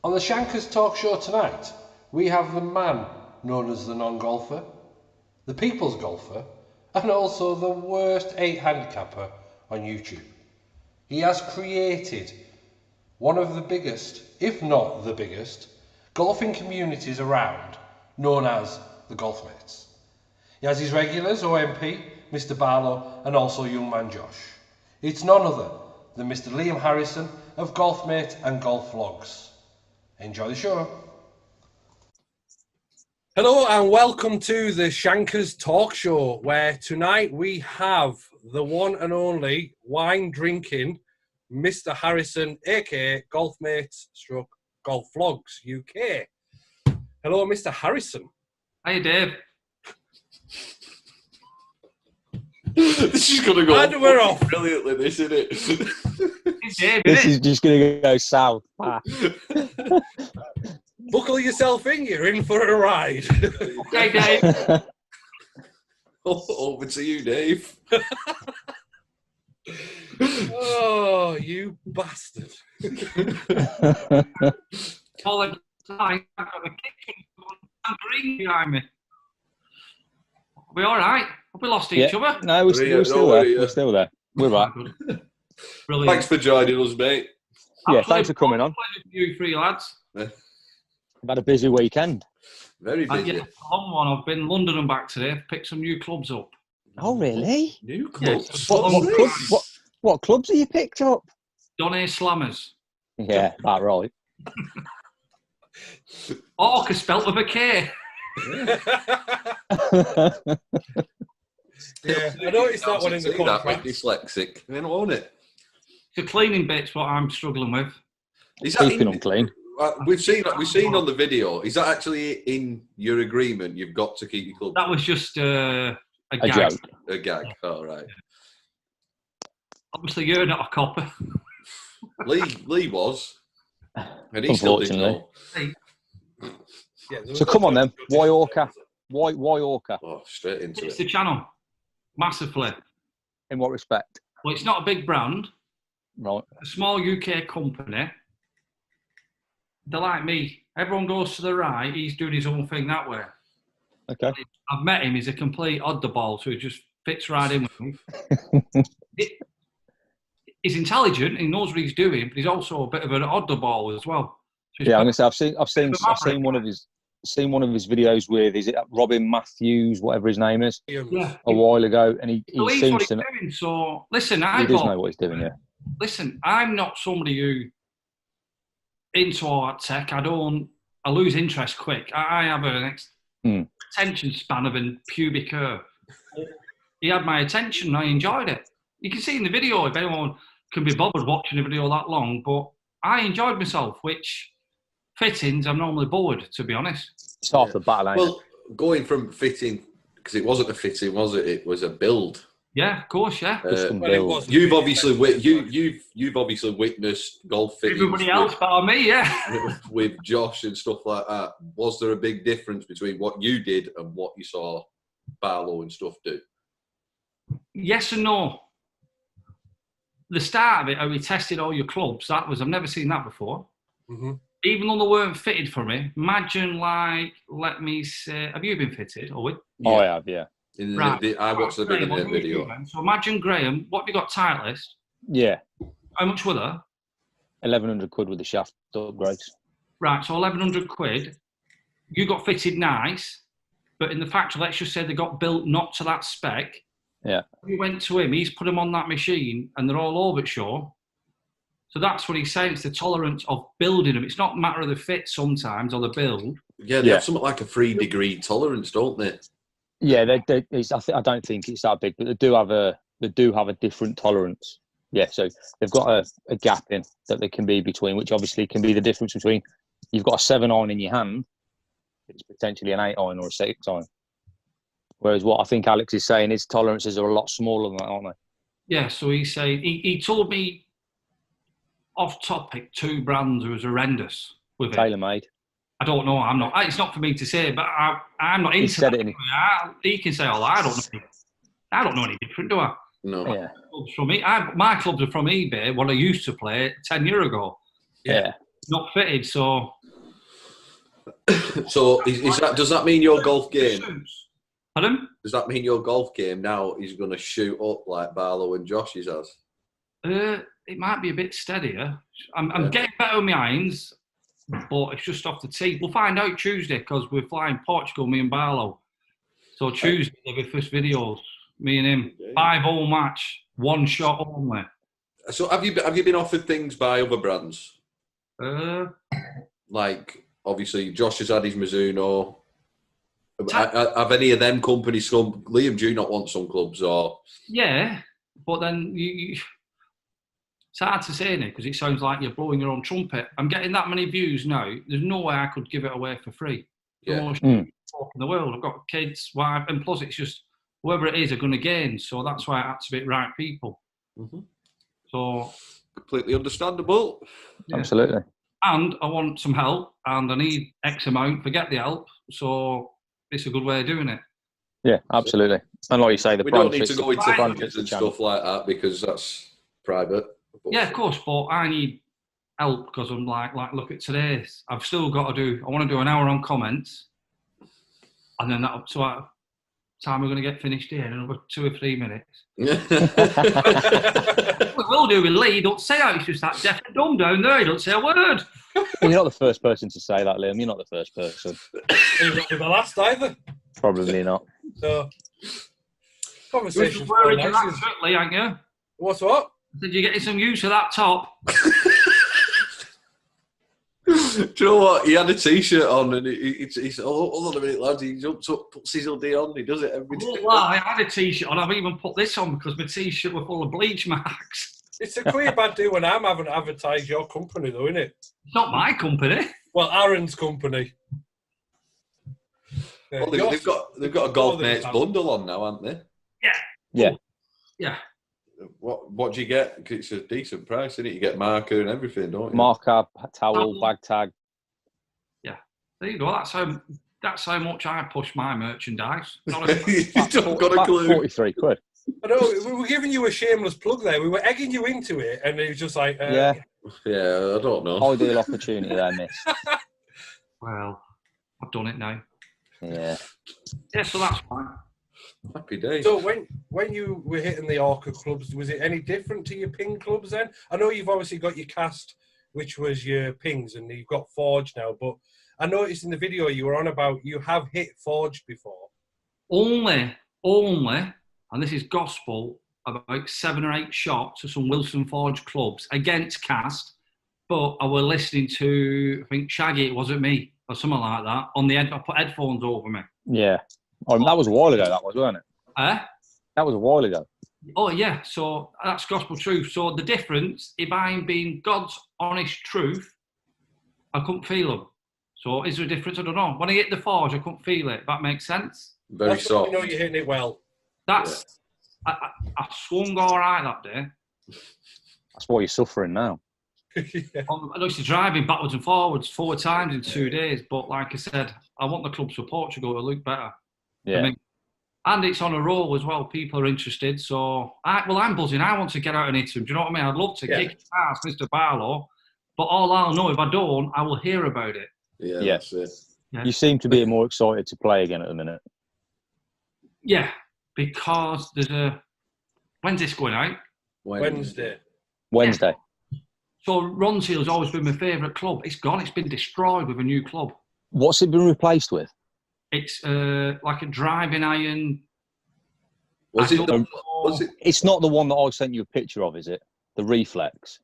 On the ShankerZ Talk Show tonight, we have the man known as the non-golfer, the people's golfer, and also the worst 8 handicapper on YouTube. He has created one of the biggest, if not the biggest, golfing communities around, known as the Golfmates. He has his regulars, OMP, Mr. Barlow, and also young man Josh. It's none other than Mr. Liam Harrison of Golfmate and Golf Vlogs. Enjoy the show. Hello and welcome to the ShankerZ Talk Show, where tonight we have the one and only wine drinking Mr. Harrison, aka Golfmates / Golf Vlogs UK. Hello, Mr. Harrison. Hey, Dave. This is going to go And we're off. Brilliantly, this, isn't it? It's Dave, This isn't is just going to go south. Buckle yourself in, you're in for a ride. it? Okay, Dave. Over to you, Dave. Oh, you bastard. All the time, I've got the kitchen green behind me. Are we all right? Have we lost each other? No, we're still there. We're still there. We're back. Brilliant. Thanks for joining us, mate. Yeah, thanks for coming on. Pleasure for you three lads. I've had a busy weekend. Very busy. Yeah, a long one. I've been in London and back today. Picked some new clubs up. Oh, really? New Yeah, clubs. What clubs have you picked up? Donny Slammers. Yeah, that right. Orka spelt with a K. Yeah, I noticed that one in the See that, contract. dyslexic. I mean, own it. The cleaning bit's what I'm struggling with. Is that Keeping them clean. we've seen on the video. Is that actually in your agreement? You've got to keep your club. That was just a A gag. joke. A gag. All right. Obviously, you're not a copper. Lee was, and he still didn't know. Yeah, So come on then. Why Orka? Why Orka? Oh, straight into It's it. the channel. Massively. In what respect? Well, it's not a big brand. Right. A small UK company. They're like me. Everyone goes to the right. He's doing his own thing that way. Okay. I've met him. He's a complete oddball, so he just fits right in with me. He's intelligent. He knows what he's doing, but he's also a bit of an oddball as well. So he's Yeah, I'm got- gonna say I've seen one of his videos with, is it Robin Matthews, whatever his name is, yeah. a while ago, and he believes seems what he's to doing. So listen, he does know what he's doing. Yeah. Listen, I'm not somebody who into all that tech. I lose interest quick. I have an attention span of a pubic hair. He had my attention and I enjoyed it. You can see in the video if anyone can be bothered watching a video that long, but I enjoyed myself, which fittings I'm normally bored, to be honest. It's half the battle, ain't Well, going from fitting, because it wasn't a fitting, was it? It was a build. Yeah, of course, yeah. Custom Well, it build. wasn't You've really obviously effective. you've obviously witnessed golf fittings Everybody else but me, yeah. with Josh and stuff like that. Was there a big difference between what you did and what you saw Barlow and stuff do? Yes and no. The start of it, how we tested all your clubs, that was, I've never seen that before. Mm-hmm. Even though they weren't fitted for me, imagine let me say, have you been fitted, Owen? Oh, I have, yeah. I watched the Graham, beginning what of the were you video. doing? So imagine, Graham, what have you got tight list? Yeah. How much were there? 1,100 quid with the shaft upgrades. Right, so 1,100 quid. You got fitted nice, but in the factory, let's just say they got built not to that spec. Yeah. We went to him, he's put them on that machine, and they're all over it, sure. So that's what he's saying, it's the tolerance of building them. It's not a matter of the fit sometimes, or the build. Yeah, they have something like a 3-degree tolerance, don't they? Yeah, I don't think it's that big, but they do have a different tolerance. Yeah, so they've got a gap in that they can be between, which obviously can be the difference between you've got a 7-iron in your hand, it's potentially an 8-iron or a 6-iron. Whereas what I think Alex is saying, his tolerances are a lot smaller than that, aren't they? Yeah, so he's saying, he told me off topic 2 brands was horrendous with it. TaylorMade. I don't know. I'm not. It's not for me to say, but I'm not into. He said that. it in. He can say all that. I don't know any different, do I? No. Yeah. Clubs from my clubs are from eBay. What I used to play 10 years ago. Yeah. Not fitted, so So does that mean your golf game? Pardon? Does that mean your golf game now is going to shoot up like Barlow and Josh's has? It might be a bit steadier. I'm getting better with my irons, but it's just off the tee. We'll find out Tuesday because we're flying Portugal, me and Barlow. So Tuesday will be first videos, me and him. 5-hole match, 1 shot only. So have you been offered things by other brands? Like obviously Josh has had his Mizuno. Have any of them companies come? Liam, do you not want some clubs or? Yeah, but then you it's hard to say now because it sounds like you're blowing your own trumpet. I'm getting that many views now. There's no way I could give it away for free. Yeah. In the world, I've got kids, wife, and plus it's just whoever it is are going to gain. So that's why I activate right people. Mm-hmm. So completely understandable. Yeah. Absolutely. And I want some help, and I need X amount. Forget the help. So it's a good way of doing it. Yeah, absolutely. And like you say, we don't need to go into budgets and stuff like that because that's private. Yeah, of course, but I need help because I'm like, look at today's. I've still got to do. I want to do an hour on comments, and then that. So time we're going to get finished here in another 2 or 3 minutes. We will do with Lee. Don't say that. He's just that deaf and dumb down there. He don't say a word. You're not the first person to say that, Liam. You're not the first person. You're not the last either. Probably not. So, conversation's going nice. Lee, ain't you? What's what? Did you get some use of that top? Do you know what? He had a T-shirt on and he's hold on a minute, lads. He jumps up, puts his hoodie on. He does it every day. Well, I had a T-shirt on. I've even put this on because my T-shirt was full of bleach marks. It's a clear bad deal when I'm having advertised your company, though, isn't it? It's not my company. Well, Aaron's company. Well, they've got a Golfmates bundle on now, haven't they? Yeah. Yeah. What do you get? It's a decent price, isn't it? You get marker and everything, don't you? Marker, towel, bag tag. Yeah. There you go. That's how much I push my merchandise. You don't got a clue. 43 quid. I know, we were giving you a shameless plug there. We were egging you into it, and it was just like... Yeah, I don't know. Ideal opportunity there, miss. Well, I've done it now. Yeah. Yeah, so that's fine. Happy days. So when you were hitting the Orka clubs, was it any different to your ping clubs then? I know you've obviously got your cast, which was your pings, and you've got forged now, but I noticed in the video you were on about you have hit forged before. Only, and this is gospel, about 7 or 8 shots of some Wilson Forge clubs against cast, but I were listening to, I think Shaggy, it wasn't me, or something like that, on the I put headphones over me. Yeah. Oh, that was a while ago, that was, wasn't it? That was a while ago. Oh, yeah, so that's gospel truth. So the difference, if I'm being God's honest truth, I couldn't feel them. So is there a difference? I don't know. When I hit the forge, I couldn't feel it. That makes sense? Very soft. You know you're hitting it well. That's... Yeah. I swung all right that day. That's why you're suffering now. Yeah. I used to driving backwards and forwards 4 times in 2 days, but like I said, I want the clubs for Portugal to look better. Yeah. I mean, and it's on a roll as well. People are interested. So, I'm buzzing. I want to get out and hit them. Do you know what I mean? I'd love to kick his ass, Mr. Barlow, but all I'll know, if I don't, I will hear about it. Yeah, that's it. Yeah. You seem to be more excited to play again at the minute. Yeah, because there's a... When's this going out? Wednesday. Wednesday. Yeah. So Ronseal's always been my favourite club. It's gone. It's been destroyed with a new club. What's it been replaced with? It's like a driving iron. Was it? It's not the one that I sent you a picture of, is it? The Reflex.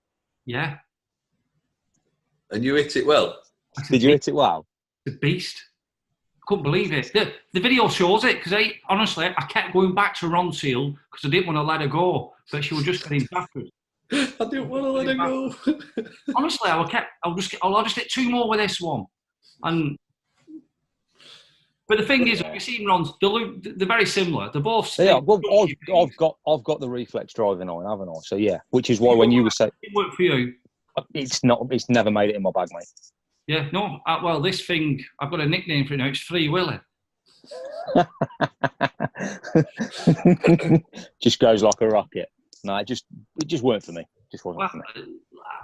Yeah. And you hit it well. Did you hit it well? The beast. I couldn't believe it. The video shows it because honestly, I kept going back to Ronseal because I didn't want to let her go, but she was just getting backwards. I didn't want to let her go. Honestly, I'll just hit 2 more with this one, and. But the thing is, you've seen Ron's, they're very similar. They're both... Yeah, well, I've got the Reflex driving iron, haven't I? So, yeah, which is why when you were saying... It worked for you. It's never made it in my bag, mate. Yeah, no. Well, this thing, I've got a nickname for it now. It's Free Willy. Just goes like a rocket. No, it just weren't for me. Just wasn't for me.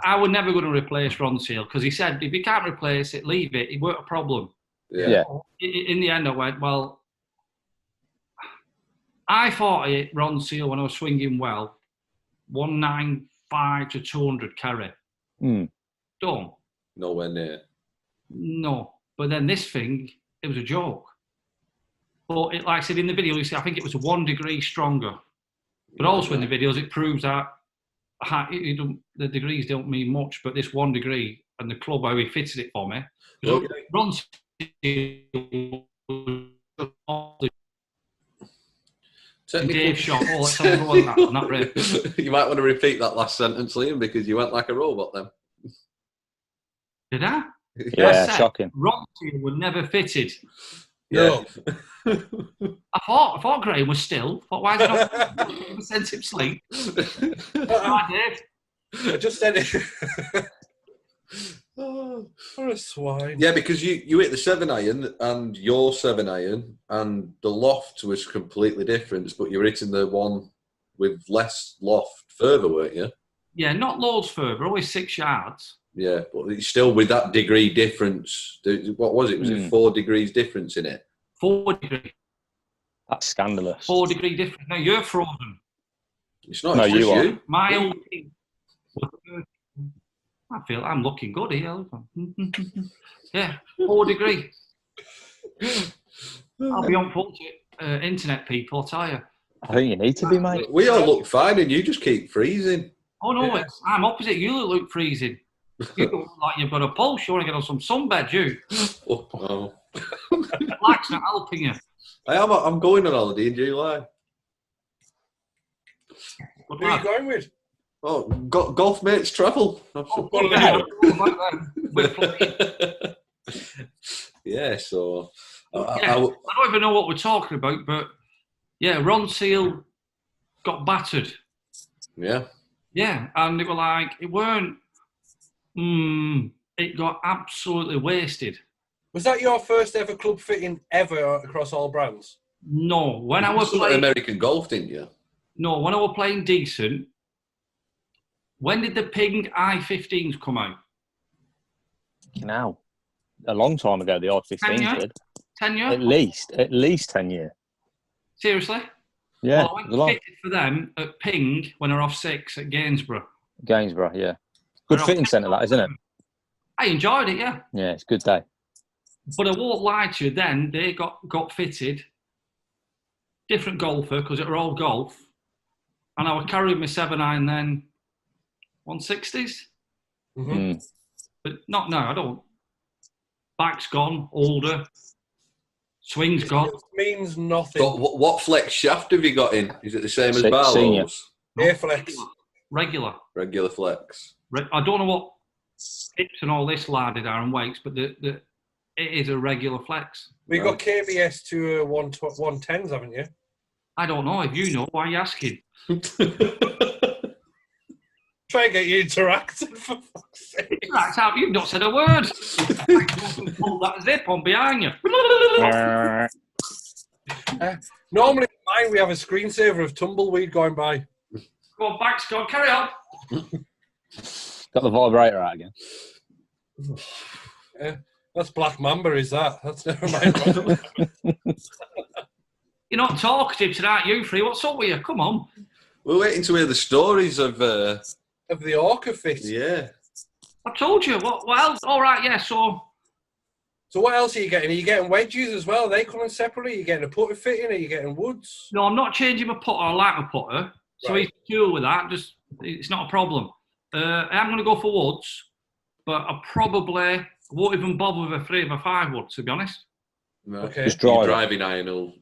I was never going to replace Ronseal because he said, if you can't replace it, leave it. It weren't a problem. Yeah. In the end, I went, well, I thought it Ron Seal when I was swinging well, 195 to 200 carry. Done. Nowhere near. No. But then this thing, it was a joke. But like I said in the video, you see, I think it was 1 degree stronger. But also in the videos, it proves that the degrees don't mean much, but this 1 degree and the club, how he fitted it for me. Ron Dave shot. Oh, let's have a go on that. Not really. You might want to repeat that last sentence, Liam, because you went like a robot then. Did I? Yeah, shocking. Ron Seal were never fitted. Yeah. I thought Graham was still. Why is he not sent him sleep? I just said it. Oh, for a swine. Yeah, because you hit the 7-iron and your 7-iron, and the loft was completely different, but you were hitting the one with less loft further, weren't you? Yeah, not loads further, always 6 yards. Yeah, but it's still with that degree difference. What was it? Was it 4 degrees difference in it? 4 degrees. That's scandalous. 4 degree difference. No, you're frozen. It's not. No, it's just you. My old team. I feel I'm looking good here. Yeah, 4 degree. I'll be on full internet, people. I'll tell you. I think you need to be, mate. We all look fine, and you just keep freezing. Oh no, I'm opposite. You look freezing. You look like you've got a pulse. You want to get on some sunbed, you. Oh. Life's not helping you. I'm going on holiday in July. Who are you going with? Oh, golf mates travel. Yeah, so I don't even know what we're talking about, but yeah, Ron Seal got battered. Yeah. Yeah, and it were like it weren't. It got absolutely wasted. Was that your first ever club fitting ever across all brands? No, when I was playing American Golf, didn't you? No, when I was playing decent. When did the Ping i15s come out? Now, a long time ago, the i15s did. 10 years? At least 10 years. Seriously? Yeah. Well, I went fitted for them at Ping when I were off 6 at Gainsborough. Gainsborough, yeah. Good fitting centre, that, isn't it? I enjoyed it, yeah. Yeah, it's a good day. But I won't lie to you, then they got fitted. Different golfer, because it were all golf. And I was carrying my 7-iron then 160s. Mm-hmm. But not now, I don't. Back's gone, older. Swing's gone. It means nothing. So what flex shaft have you got in? Is it the same as Barlow's? Airflex. Regular. Regular flex. I don't know what tips and all this larded are and weights, but it is a regular flex. We got KBS to 110s, haven't you? I don't know. If you know, why are you asking? Try and get you interactive, for fuck's sake. Interact out. You've not said a word. Pull that zip on behind you. Normally, mine we have a screensaver of tumbleweed going by. Go on, back's gone. Carry on. Got the vibrator out again. That's Black Mamba, is that? That's never mind. You're not talkative tonight, you three. What's up with you? Come on. We're waiting to hear the stories of the Orka fit. Yeah. I told you. What else? All right, yeah, So what else are you getting? Are you getting wedges as well? Are they coming separately? Are you getting a putter fitting? Are you getting woods? No, I'm not changing my putter. I like my putter. So he's cool with that. It's not a problem. I'm going to go for woods, but I probably won't even bother with a 3 or a 5 wood, to be honest. No. Okay. Just driving iron will...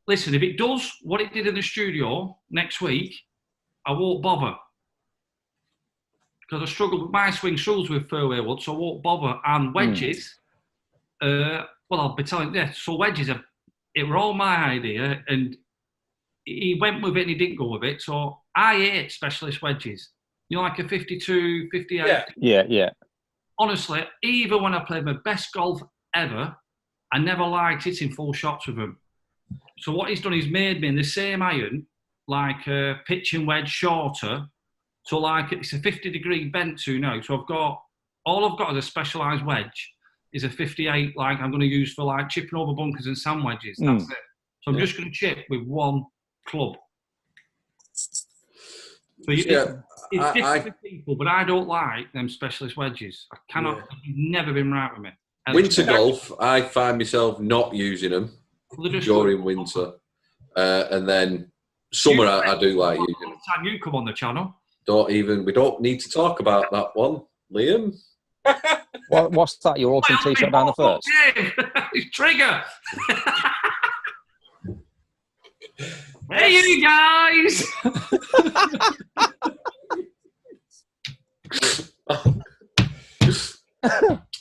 Listen, if it does what it did in the studio next week, I won't bother. Because I struggle with my swing struggles with fairway wood, so I won't bother. And wedges, well, I'll be telling you, so wedges, it were all my idea, and he went with it and he didn't go with it. So I hate specialist wedges. You know, like a 52, 58. Yeah. Honestly, even when I played my best golf ever, I never liked hitting full shots with them. So what he's done, he's made me in the same iron, like a pitching wedge shorter. So like it's a 50-degree bent to now. So all I've got is a specialised wedge. is a 58, like I'm going to use for like chipping over bunkers and sand wedges. That's it. So I'm just going to chip with one club. So it's different for people, but I don't like them specialist wedges. I cannot. Yeah. They've never been right with me. And winter golf, I find myself not using them during winter, and then summer I do like using them. Time you come on the channel. We don't need to talk about that one, Liam. What's that? Your autumn t-shirt down the first? Trigger. Hey, you guys!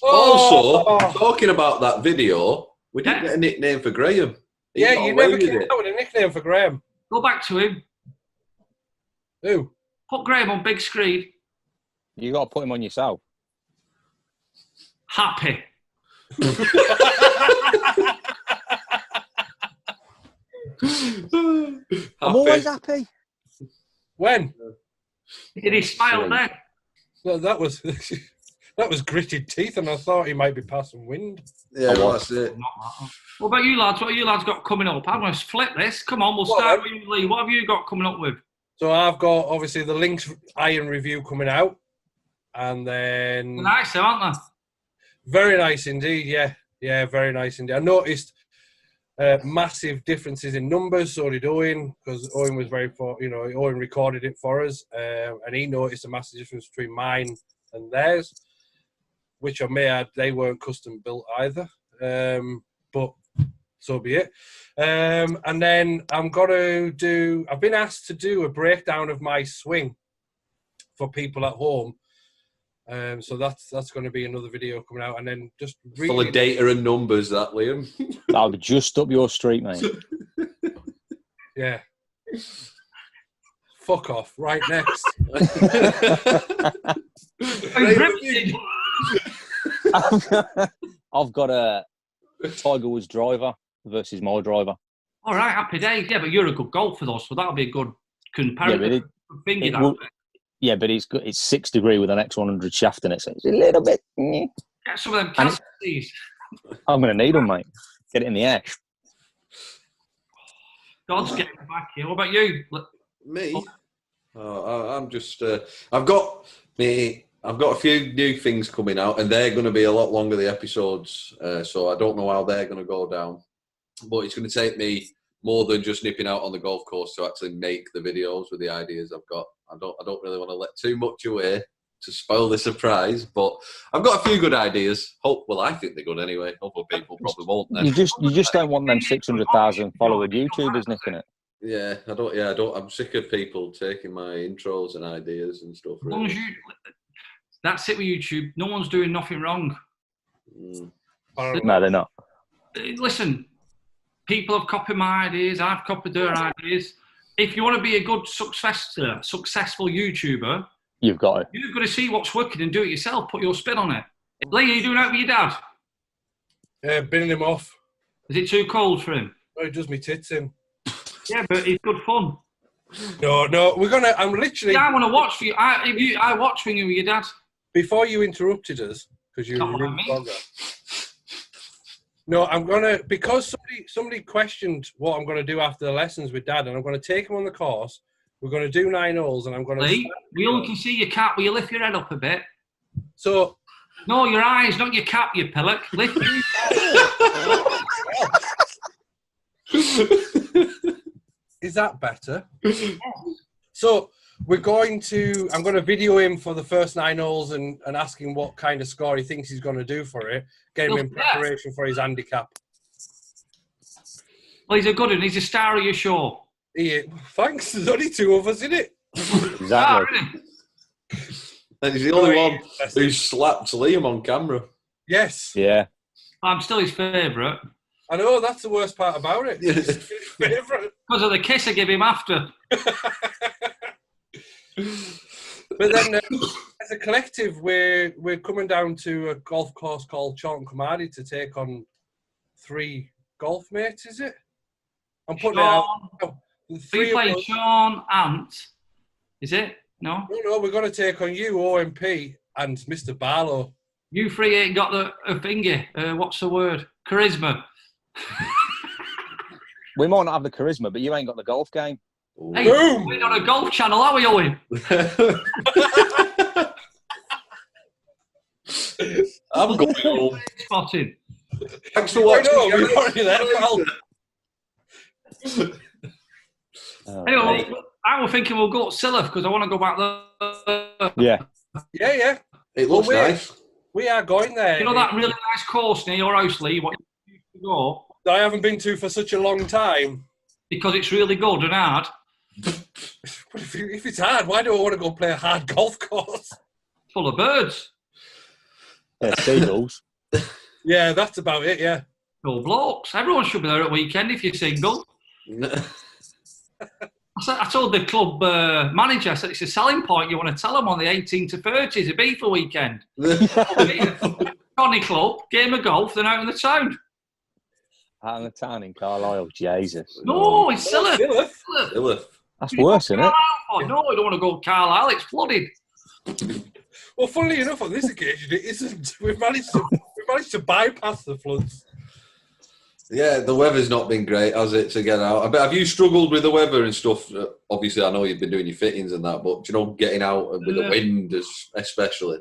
Also, talking about that video, we didn't get a nickname for Graham. You never came out with a nickname for Graham. Go back to him. Who? Put Graham on big screen. You got to put him on yourself. Happy. I'm always happy. When? Did he smile then? No, that was gritted teeth, and I thought he might be passing wind. Yeah, that's it. What about you lads? What have you lads got coming up? I'm going to flip this. Come on, we'll start with you, Lee. What have you got coming up with? So I've got, obviously, the Lynx Iron review coming out. And then... They're nice, aren't they? Very nice indeed, yeah. Yeah, very nice indeed. I noticed massive differences in numbers, so did Owen, because Owen was Owen recorded it for us, and he noticed a massive difference between mine and theirs, which I may add, they weren't custom built either, but so be it. And then I've been asked to do a breakdown of my swing for people at home. So that's going to be another video coming out, and then just full of data and numbers, that, Liam. That'll be just up your street, mate. Yeah. Fuck off. Right, next. I've got a Tiger Woods driver versus my driver. All right, happy days. Yeah, but you're a good golfer, though, so that'll be a good comparison. Yeah, but it's 6 degree with an X100 shaft in it, so it's a little bit. Get some of them castings. I'm going to need them, mate. Get it in the air. God's getting back here. What about you? Me? I'm just. I've got a few new things coming out, and they're going to be a lot longer, the episodes. So I don't know how they're going to go down, but it's going to take me more than just nipping out on the golf course to actually make the videos with the ideas I've got. I don't really want to let too much away to spoil the surprise, but I've got a few good ideas. I think they're good anyway. Other people probably won't. You just don't want them 600,000 follower YouTubers nicking it. Yeah, I don't. I'm sick of people taking my intros and ideas and stuff. As long as that's it with YouTube. No one's doing nothing wrong. No, they're not. Listen, people have copied my ideas. I've copied their ideas. If you want to be a good, successful YouTuber, you've got to see what's working and do it yourself. Put your spin on it. Lee, are you doing that with your dad? Yeah, binning him off. Is it too cold for him? No, he does me tits in. Yeah, but it's good fun. No, I'm literally... Yeah, I want to watch for you. I watch for you with your dad. Before you interrupted us, because you were really blogger. No, I'm going to, because somebody questioned what I'm going to do after the lessons with Dad, and I'm going to take him on the course. We're going to do 9 holes, and I'm going to... Lee, we only can see your cap. Will you lift your head up a bit? So... No, your eyes, not your cap, you pillock. Lift your Is that better? So, I'm going to video him for the first 9 holes and ask him what kind of score he thinks he's going to do for it. Get him in preparation for his handicap. Well, he's a good one. He's a star of your show. Thanks. There's only 2 of us in it. Exactly. And he's the only one who slapped Liam on camera. Yes. Yeah. I'm still his favourite. I know, that's the worst part about it. It's his favourite. Because of the kiss I give him after. But then, as a collective, we're coming down to a golf course called Chorlton Cromarty to take on 3 golf mates, is it? I'm putting it out. We playing Sean, Ant. Is it? No? No, we're going to take on you, OMP, and Mr. Barlow. You three ain't got a finger. What's the word? Charisma. We might not have the charisma, but you ain't got the golf game. Hey, we're on a golf channel, are we, Owen? I'm going home. Spotting. Thanks for watching. We're already there, pal. Anyway, I was thinking we'll go to Silla because I want to go back there. Yeah. Yeah. It looks nice. We are going there. You know that really nice course near your house, Lee, what you used to go? That I haven't been to for such a long time. Because it's really good and hard. But if it's hard, why do I want to go play a hard golf course? Full of birds. Yeah, seagulls. Yeah, that's about it, yeah. Cool blokes. Everyone should be there at weekend if you're single. I told the club manager, I said, it's a selling point. You want to tell them on the 18 to 30s, a beef for weekend. Connie club, game of golf, then out in the town. Out in the town in Carlisle, Jesus. No, it's Silla. That's worse, isn't it? No, I don't want to go to Carlisle, it's flooded. Well, funnily enough, on this occasion, it isn't. We've managed to bypass the floods. Yeah, the weather's not been great, has it, to get out? But have you struggled with the weather and stuff? Obviously, I know you've been doing your fittings and that, but, getting out with the wind especially?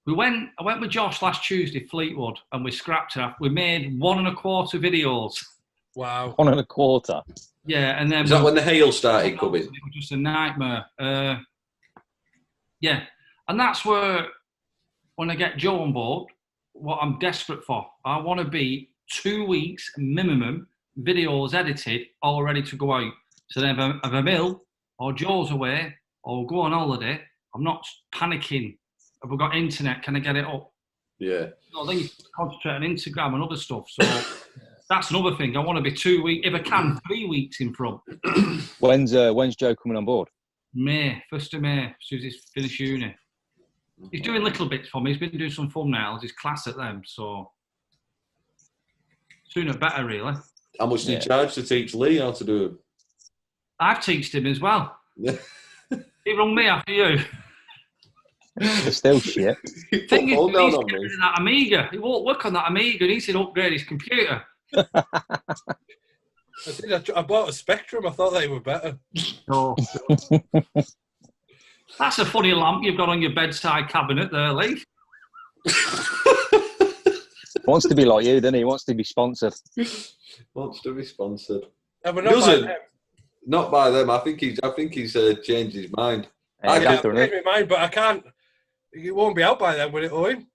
I went with Josh last Tuesday, Fleetwood, and we scrapped it. We made 1.25 videos. Wow. 1.25? Yeah, and then... Is that when the hail started coming? It was just a nightmare. Yeah, and that's where, when I get Joe on board, what I'm desperate for, I want to be 2 weeks minimum videos edited, all ready to go out. So then if I'm ill, or Joe's away, or go on holiday, I'm not panicking. Have we got internet? Can I get it up? Yeah. No, then you concentrate on Instagram and other stuff. So that's another thing. I want to be 2 weeks, if I can, 3 weeks in front. When's Joe coming on board? May, 1st of May, as soon as he's finished uni. He's doing little bits for me. He's been doing some thumbnails. He's class at them, so sooner better, really. How much do you charge to teach Lee how to do it? I've taught him as well. He rung me after you. It's still shit. Thing is, he's getting that Amiga. He won't work on that Amiga. He needs to upgrade his computer. I bought a Spectrum. I thought they were better. Oh. That's a funny lamp you've got on your bedside cabinet there, Lee. Wants to be like you, doesn't he? Wants to be sponsored. Wants to be sponsored. Doesn't. Not by them. I think he's changed his mind. I can't change my mind, but I can't. It won't be out by then, will it, Owen?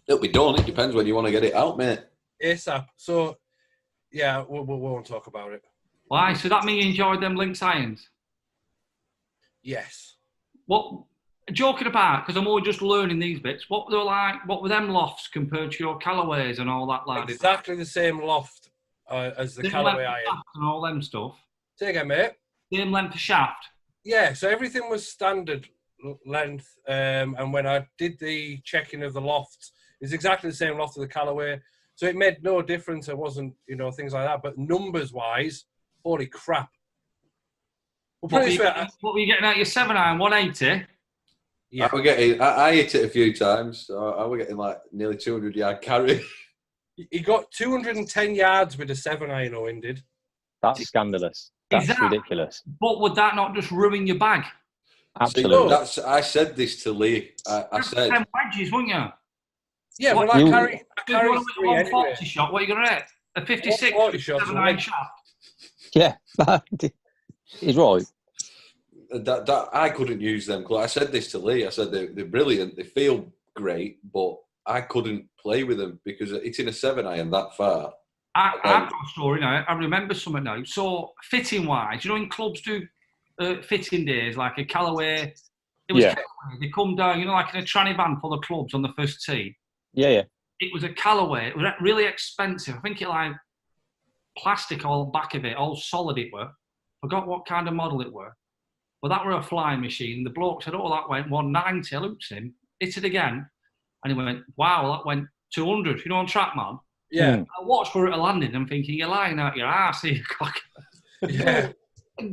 It'll be done. It depends when you want to get it out, mate. ASAP. So, yeah, we won't talk about it. Why? So that means you enjoyed them Lynx irons? Yes. What? Joking about, because I'm all just learning these bits. What were they like? What were them lofts compared to your Callaways and all that, lad? Exactly the same loft as the Callaway iron and all them stuff. Say again, mate. Same length of shaft. Yeah, so everything was standard length, and when I did the checking of the lofts, it's exactly the same loft as the Callaway, so it made no difference. It wasn't, things like that. But numbers-wise, holy crap! Well, what were you getting out your 7-iron, 180? Yeah, I hit it a few times. So I was getting like nearly 200-yard carry. He got 210 yards with a 7-iron. Owen did. That's scandalous. That's ridiculous. But would that not just ruin your bag? Absolutely. I said this to Lee. I said 10 wedges, wouldn't you? Yeah, well, I carry 3 anyway. 140 shot. What are you going to hit? A 56 7-iron shot. Yeah, he's right. That I couldn't use them. I said this to Lee. I said they're brilliant. They feel great, but I couldn't play with them because it's in a 7-iron that far. I've got a story now. I remember something now. So fitting wise, in clubs do fitting days like a Callaway. It was Callaway. They come down, like in a tranny van full of clubs on the first tee. Yeah. It was a Callaway. It was really expensive. I think it like plastic all back of it, all solid it were. Forgot what kind of model it were. Well, that were a flying machine. The bloke said, that went 190. I looked at him, hit it again. And he went, wow, that went 200. On TrackMan? Yeah. I watched where it landed and I'm thinking, you're lying out your ass here, cock. Yeah.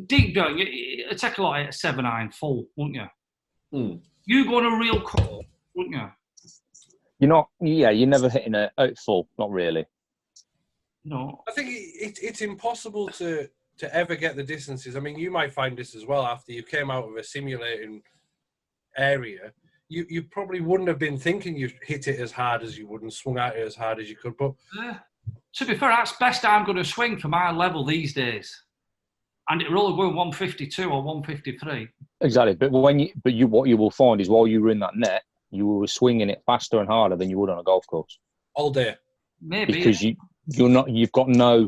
Deep down, it'd take a lot at a 7-iron full, wouldn't you? Mm. You go on a real call, wouldn't you? You're not. Yeah, you're never hitting it out full. Not really. No. I think it's impossible to ever get the distances. I mean, you might find this as well after you came out of a simulating area. You probably wouldn't have been thinking you hit it as hard as you would and swung at it as hard as you could. But to be fair, that's best I'm going to swing for my level these days. And it will only go 152 or 153. Exactly, but what you will find is while you were in that net, you were swinging it faster and harder than you would on a golf course. All day. Maybe because you're not. You've got no.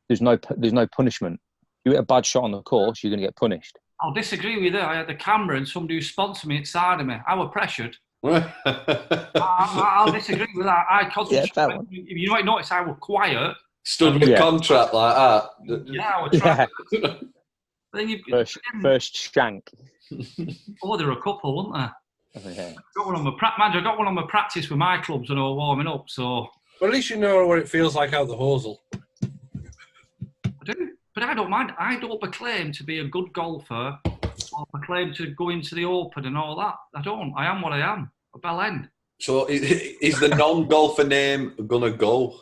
There's no punishment. You hit a bad shot on the course, you're going to get punished. I'll disagree with you. I had the camera and somebody who sponsored me inside of me. I was pressured. I'll disagree with that. I concentrated. Yeah, you might notice I was quiet. Stood with contract like that. Yeah, I was trying. Then you first shank. Oh, there were a couple, weren't there? Yeah. I got one on my practice with my clubs and all warming up. So. Well, at least you know what it feels like out the hosel. I do. But I don't mind. I don't proclaim to be a good golfer or proclaim to go into the Open and all that. I don't. I am what I am. A bell end. So is the non-golfer name gonna go?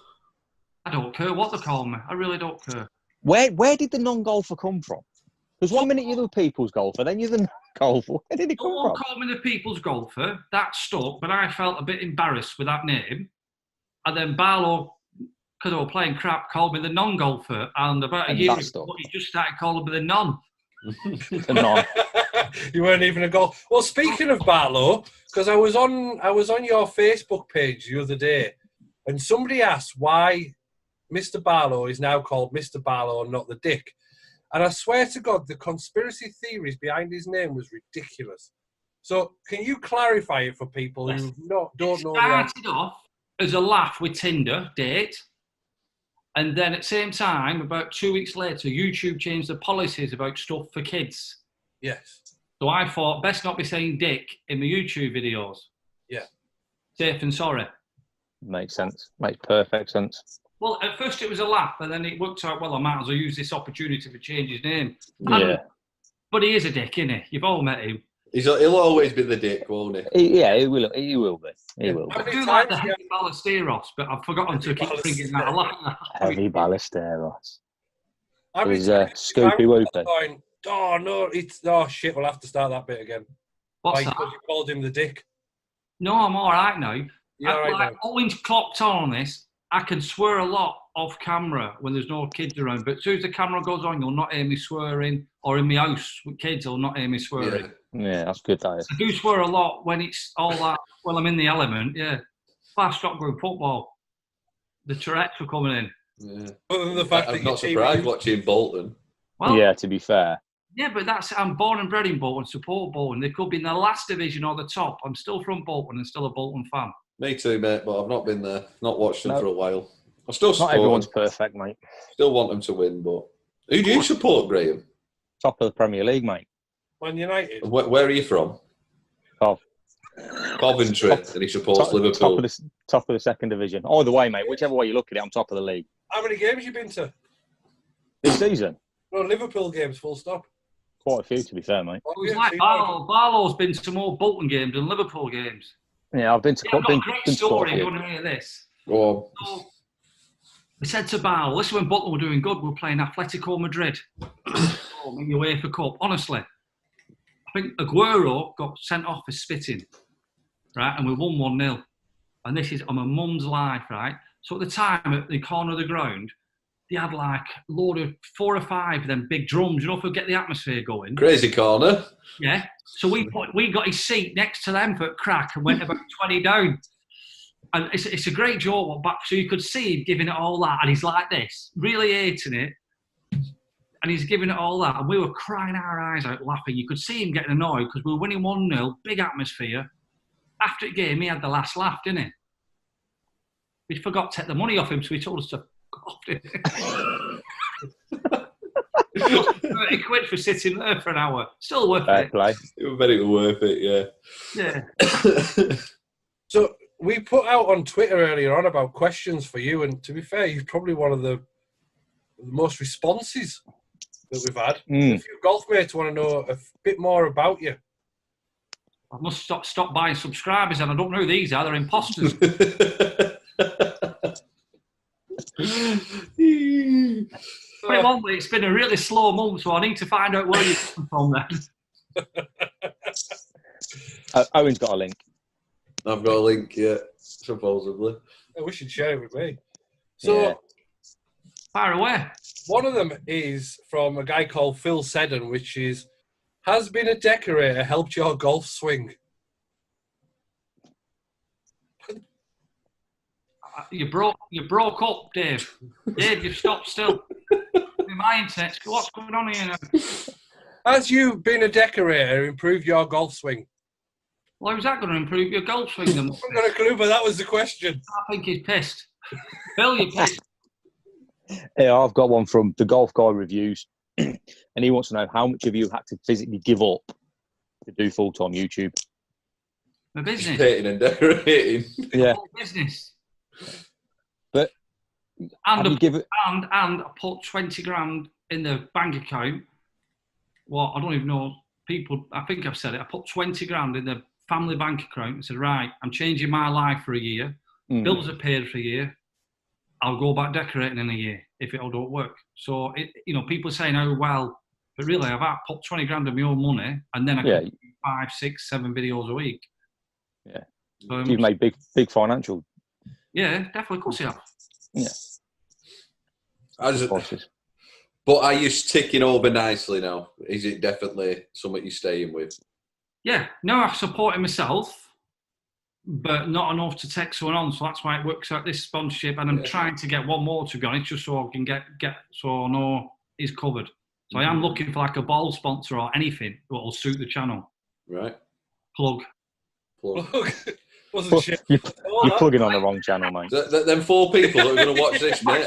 I don't care what they call me. I really don't care. Where did the non-golfer come from? Because 1 minute you're the people's golfer, then you're the non-golfer. Where did it come from? Called me the people's golfer. That stuck, but I felt a bit embarrassed with that name. And then Barlow, because I was playing crap, called me the non-golfer. And about a year ago, he just started calling me the non. The non. You weren't even a golf. Well, speaking of Barlow, because I was on your Facebook page the other day, and somebody asked why Mr. Barlow is now called Mr. Barlow and not the Dick. And I swear to God, the conspiracy theories behind his name was ridiculous. So can you clarify it for people who don't know? It started off as a laugh with Tinder date. And then at the same time, about 2 weeks later, YouTube changed the policies about stuff for kids. Yes. So I thought, best not be saying dick in my YouTube videos. Yeah. Safe and sorry. Makes sense. Makes perfect sense. Well, at first it was a laugh, and then it worked out, well, I might as well use this opportunity to change his name. Yeah. But he is a dick, isn't he? You've all met him. He'll always be the dick, won't he? He will be. He will be. I do like the heavy Ballesteros, but I've forgotten to keep bringing that. I like that. Heavy Ballesteros. There's Scoopy Whoopy. Oh, no, shit, we'll have to start that bit again. What's that? Because you called him the Dick. No, I'm all right now. You're all right now. Owen's clocked on this. I can swear a lot off camera when there's no kids around, but as soon as the camera goes on, you'll not hear me swearing, or in my house with kids, you'll not hear me swearing. Yeah, that's good, that is. I do swear a lot when it's all that, when I'm in the element, yeah. I stopped going football. The Tourette's were coming in. Yeah. Other than the fact I'm not surprised watching Bolton. Well, yeah, to be fair. Yeah, but I'm born and bred in Bolton, support Bolton. They could be in the last division or the top. I'm still from Bolton and still a Bolton fan. Me too, mate, but I've not been there. Not watched them for a while. I still support Not everyone's perfect, mate. Still want them to win, but... Who do you support, Graham? Top of the Premier League, mate. Man United. Where are you from? Coventry, and he supports Liverpool. Top of the second division. Either way, mate, whichever way you look at it, I'm top of the league. How many games you been to? This season? No, Liverpool games, full stop. Quite a few, to be fair, mate. It was like Barlow's been to more Bolton games than Liverpool games. Yeah, I've been to... I've got a great story if you want to hear this. Go on. So, we said to Barlow, this is when Bolton were doing good, we were playing Atletico Madrid. In the UEFA Cup. Honestly, I think Aguero got sent off for spitting, right? And we won 1-0. And this is on my mum's life, right? So at the time, at the corner of the ground, they had like a load of 4 or 5 of them big drums, you know, to get the atmosphere going. Crazy corner. Yeah. So we got his seat next to them for a crack and went about 20 down. And it's a great joke, but so you could see him giving it all that, and he's like this, really hating it. And he's giving it all that, and we were crying our eyes out laughing. You could see him getting annoyed because we were winning 1-0, big atmosphere. After the game, he had the last laugh, didn't he? We forgot to take the money off him, so he told us to go off, didn't he? 30 quid for sitting there for an hour. Still worth it. Play. It was very worth it, yeah. Yeah. So we put out on Twitter earlier on about questions for you, and to be fair, you're probably one of the most responses that we've had. A few golf mates want to know a bit more about you. I must stop buying subscribers, and I don't know who these are. They're imposters. It's been a really slow month, so I need to find out where you're coming from then. Owen's got a link. I've got a link, yeah, supposedly. I wish you'd share it with me. So, fire away. One of them is from a guy called Phil Seddon, which is, has being a decorator helped your golf swing? You broke up, Dave. Dave, you've stopped still. My internet. What's going on here now? Has you been a decorator improved your golf swing? Well, how's that going to improve your golf swing then? I've got a clue, but that was the question. I think he's pissed. Phil, you're pissed. Yeah, I've got one from the Golf Guy Reviews, and he wants to know how much of you had to physically give up to do full-time YouTube. My business. Painting and decorating. Yeah. Business. But and I put 20 grand in the bank account. Well, I don't even know. People, I think I've said it. I put 20 grand in the family bank account and said, right, I'm changing my life for a year. Bills are paid for a year. I'll go back decorating in a year if it all don't work. So, people are saying, oh, well, but really, I've put 20 grand of my own money and then I can do 5, 6, 7 videos a week. Yeah. You've made big financial. Yeah, definitely. Of course you have. Yeah. But are you ticking over nicely now? Is it definitely something you're staying with? Yeah. No, I've supported myself, but not enough to take someone on. So that's why it works out this sponsorship. And I'm trying to get one more, to be honest, just so I can get so I know it's covered. So I am looking for like a ball sponsor or anything that will suit the channel. Right. Plug. Wasn't shit. You're plugging on the wrong channel, mate. Them 4 people that are going to watch this, mate.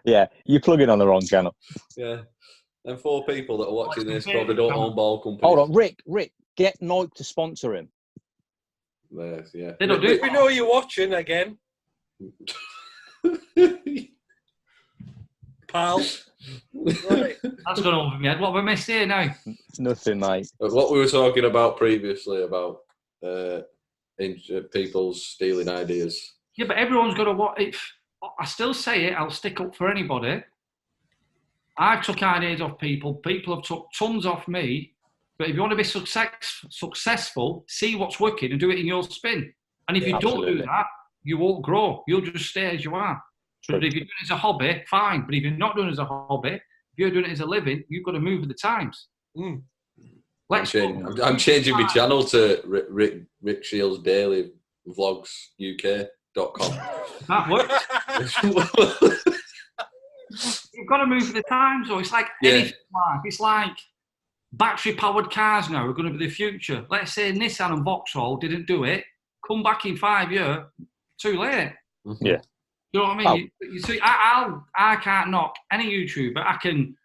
Yeah, you're plugging on the wrong channel. Yeah. Them 4 people that are watching this probably don't own ball companies. Hold on, Rick, get Nike to sponsor him. Yes, yeah. They don't do it. We know you're watching again. Pal. Right. That's gone over my head. What have we missed here now? Nothing, mate. What we were talking about previously about people's stealing ideas. Yeah, but everyone's got to watch. I still say it. I'll stick up for anybody. I've took ideas off people. People have took tons off me. But if you want to be successful, see what's working and do it in your spin. And if you don't do that, you won't grow. You'll just stay as you are. But if you're doing it as a hobby, fine. But if you're not doing it as a hobby, if you're doing it as a living, you've got to move with the times. I'm changing my channel to Rick Shields Daily Vlogs UK.com. That works. You've got to move with the times, though. It's like anything in life. It's like battery-powered cars now are going to be the future. Let's say Nissan and Vauxhall didn't do it. Come back in 5 years, too late. Yeah. You know what I mean? You see, I can't knock any YouTuber. I can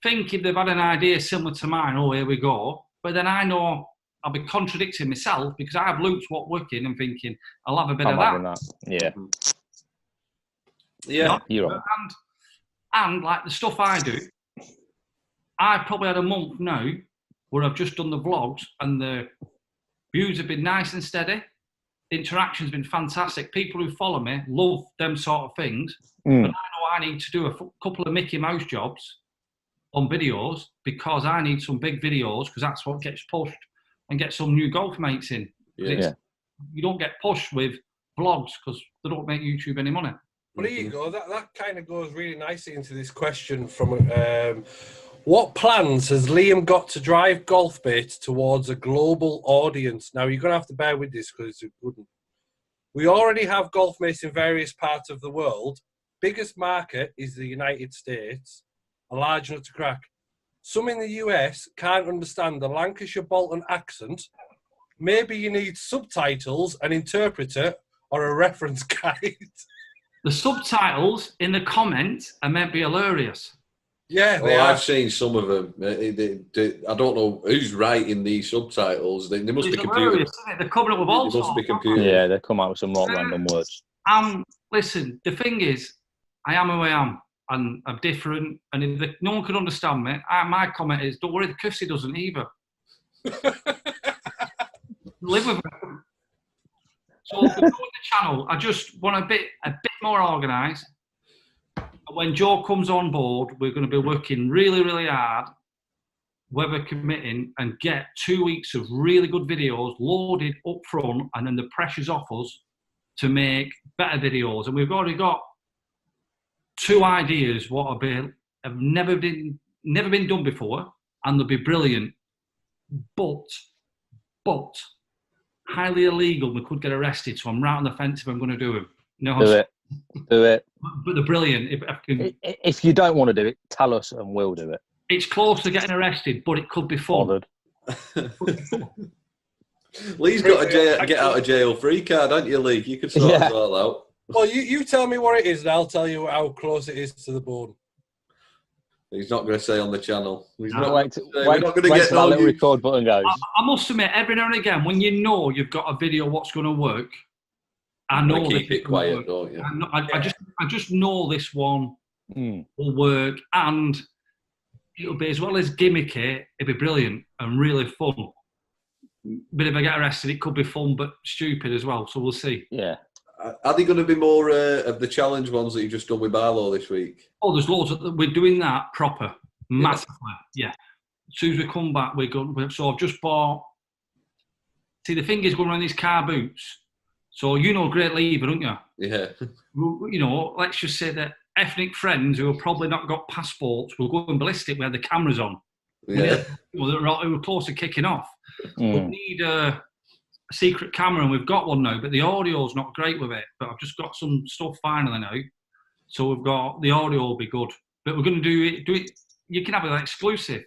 think if they've had an idea similar to mine, oh, here we go. But then I know I'll be contradicting myself because I've looked what's working and thinking, I'll have a bit of that. Yeah. Yeah. You're right. And like the stuff I do, I've probably had a month now where I've just done the vlogs and the views have been nice and steady. Interaction's been fantastic. People who follow me love them sort of things. But I know I need to do a couple of Mickey Mouse jobs on videos because I need some big videos because that's what gets pushed and get some new golf mates in. You don't get pushed with vlogs because they don't make YouTube any money. Well, there you go. That kind of goes really nicely into this question from what plans has Liam got to drive GolfMates towards a global audience? Now, you're going to have to bear with this because it's a good one. We already have GolfMates in various parts of the world. Biggest market is the United States, a large nut to crack. Some in the US can't understand the Lancashire Bolton accent. Maybe you need subtitles, an interpreter, or a reference guide. The subtitles in the comments are meant to be hilarious. Yeah, I've seen some of them. I don't know who's writing these subtitles. They must be computer. They're coming up with all sorts. Must be computer. Yeah, they come out with some random words. Listen, the thing is, I am who I am, and I'm different. And if no one can understand me, my comment is, don't worry, the Cussy doesn't either. live with it. So with the channel, I just want a bit more organised. When Joe comes on board, we're going to be working really, really hard, weather committing, and get 2 weeks of really good videos loaded up front, and then the pressure's off us to make better videos. And we've already got 2 ideas what have never been done before, and they'll be brilliant. But highly illegal. We could get arrested, so I'm right on the fence if I'm going to do them. No, Do it. But they're brilliant. If you don't want to do it, tell us and we'll do it. It's close to getting arrested, but it could be fun. Lee's got a get out of jail free card, haven't you, Lee? You could sort us all out. Well, you tell me what it is, and I'll tell you how close it is to the bone. He's not going to say on the channel. We're wait not going to get till that little record button goes. I must admit, every now and again, when you know you've got a video what's going to work, I know keep it quiet, don't you? I just know this one will work, and it'll be, as well as gimmicky, it'll be brilliant and really fun. But if I get arrested, it could be fun but stupid as well. So we'll see. Yeah. Are they going to be more of the challenge ones that you've just done with Barlow this week? Oh, there's loads. We're doing that proper, massively. Yeah. As soon as we come back, we're going. So I've just bought. See, the thing is, going around these car boots. So you know Great Lever, don't you? Yeah. You know, let's just say that ethnic friends who have probably not got passports will go ballistic. We had the cameras on. Yeah. Who were close to kicking off. We need a secret camera, and we've got one now, but the audio's not great with it. But I've just got some stuff finally now, so we've got the audio will be good. But we're going to do it. You can have an exclusive.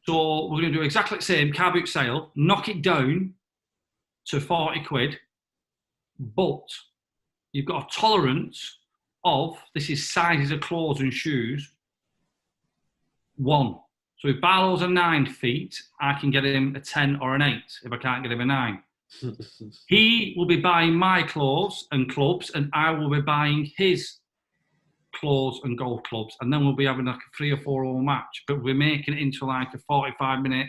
So we're going to do exactly the same car boot sale, knock it down to 40 quid, but you've got a tolerance of, this is sizes of clothes and shoes, 1. So if Barlow's a 9 feet, I can get him a 10 or an 8 if I can't get him a 9. He will be buying my clothes and clubs, and I will be buying his clothes and golf clubs, and then we'll be having like a 3 or 4 hour match, but we're making it into like a 45-minute.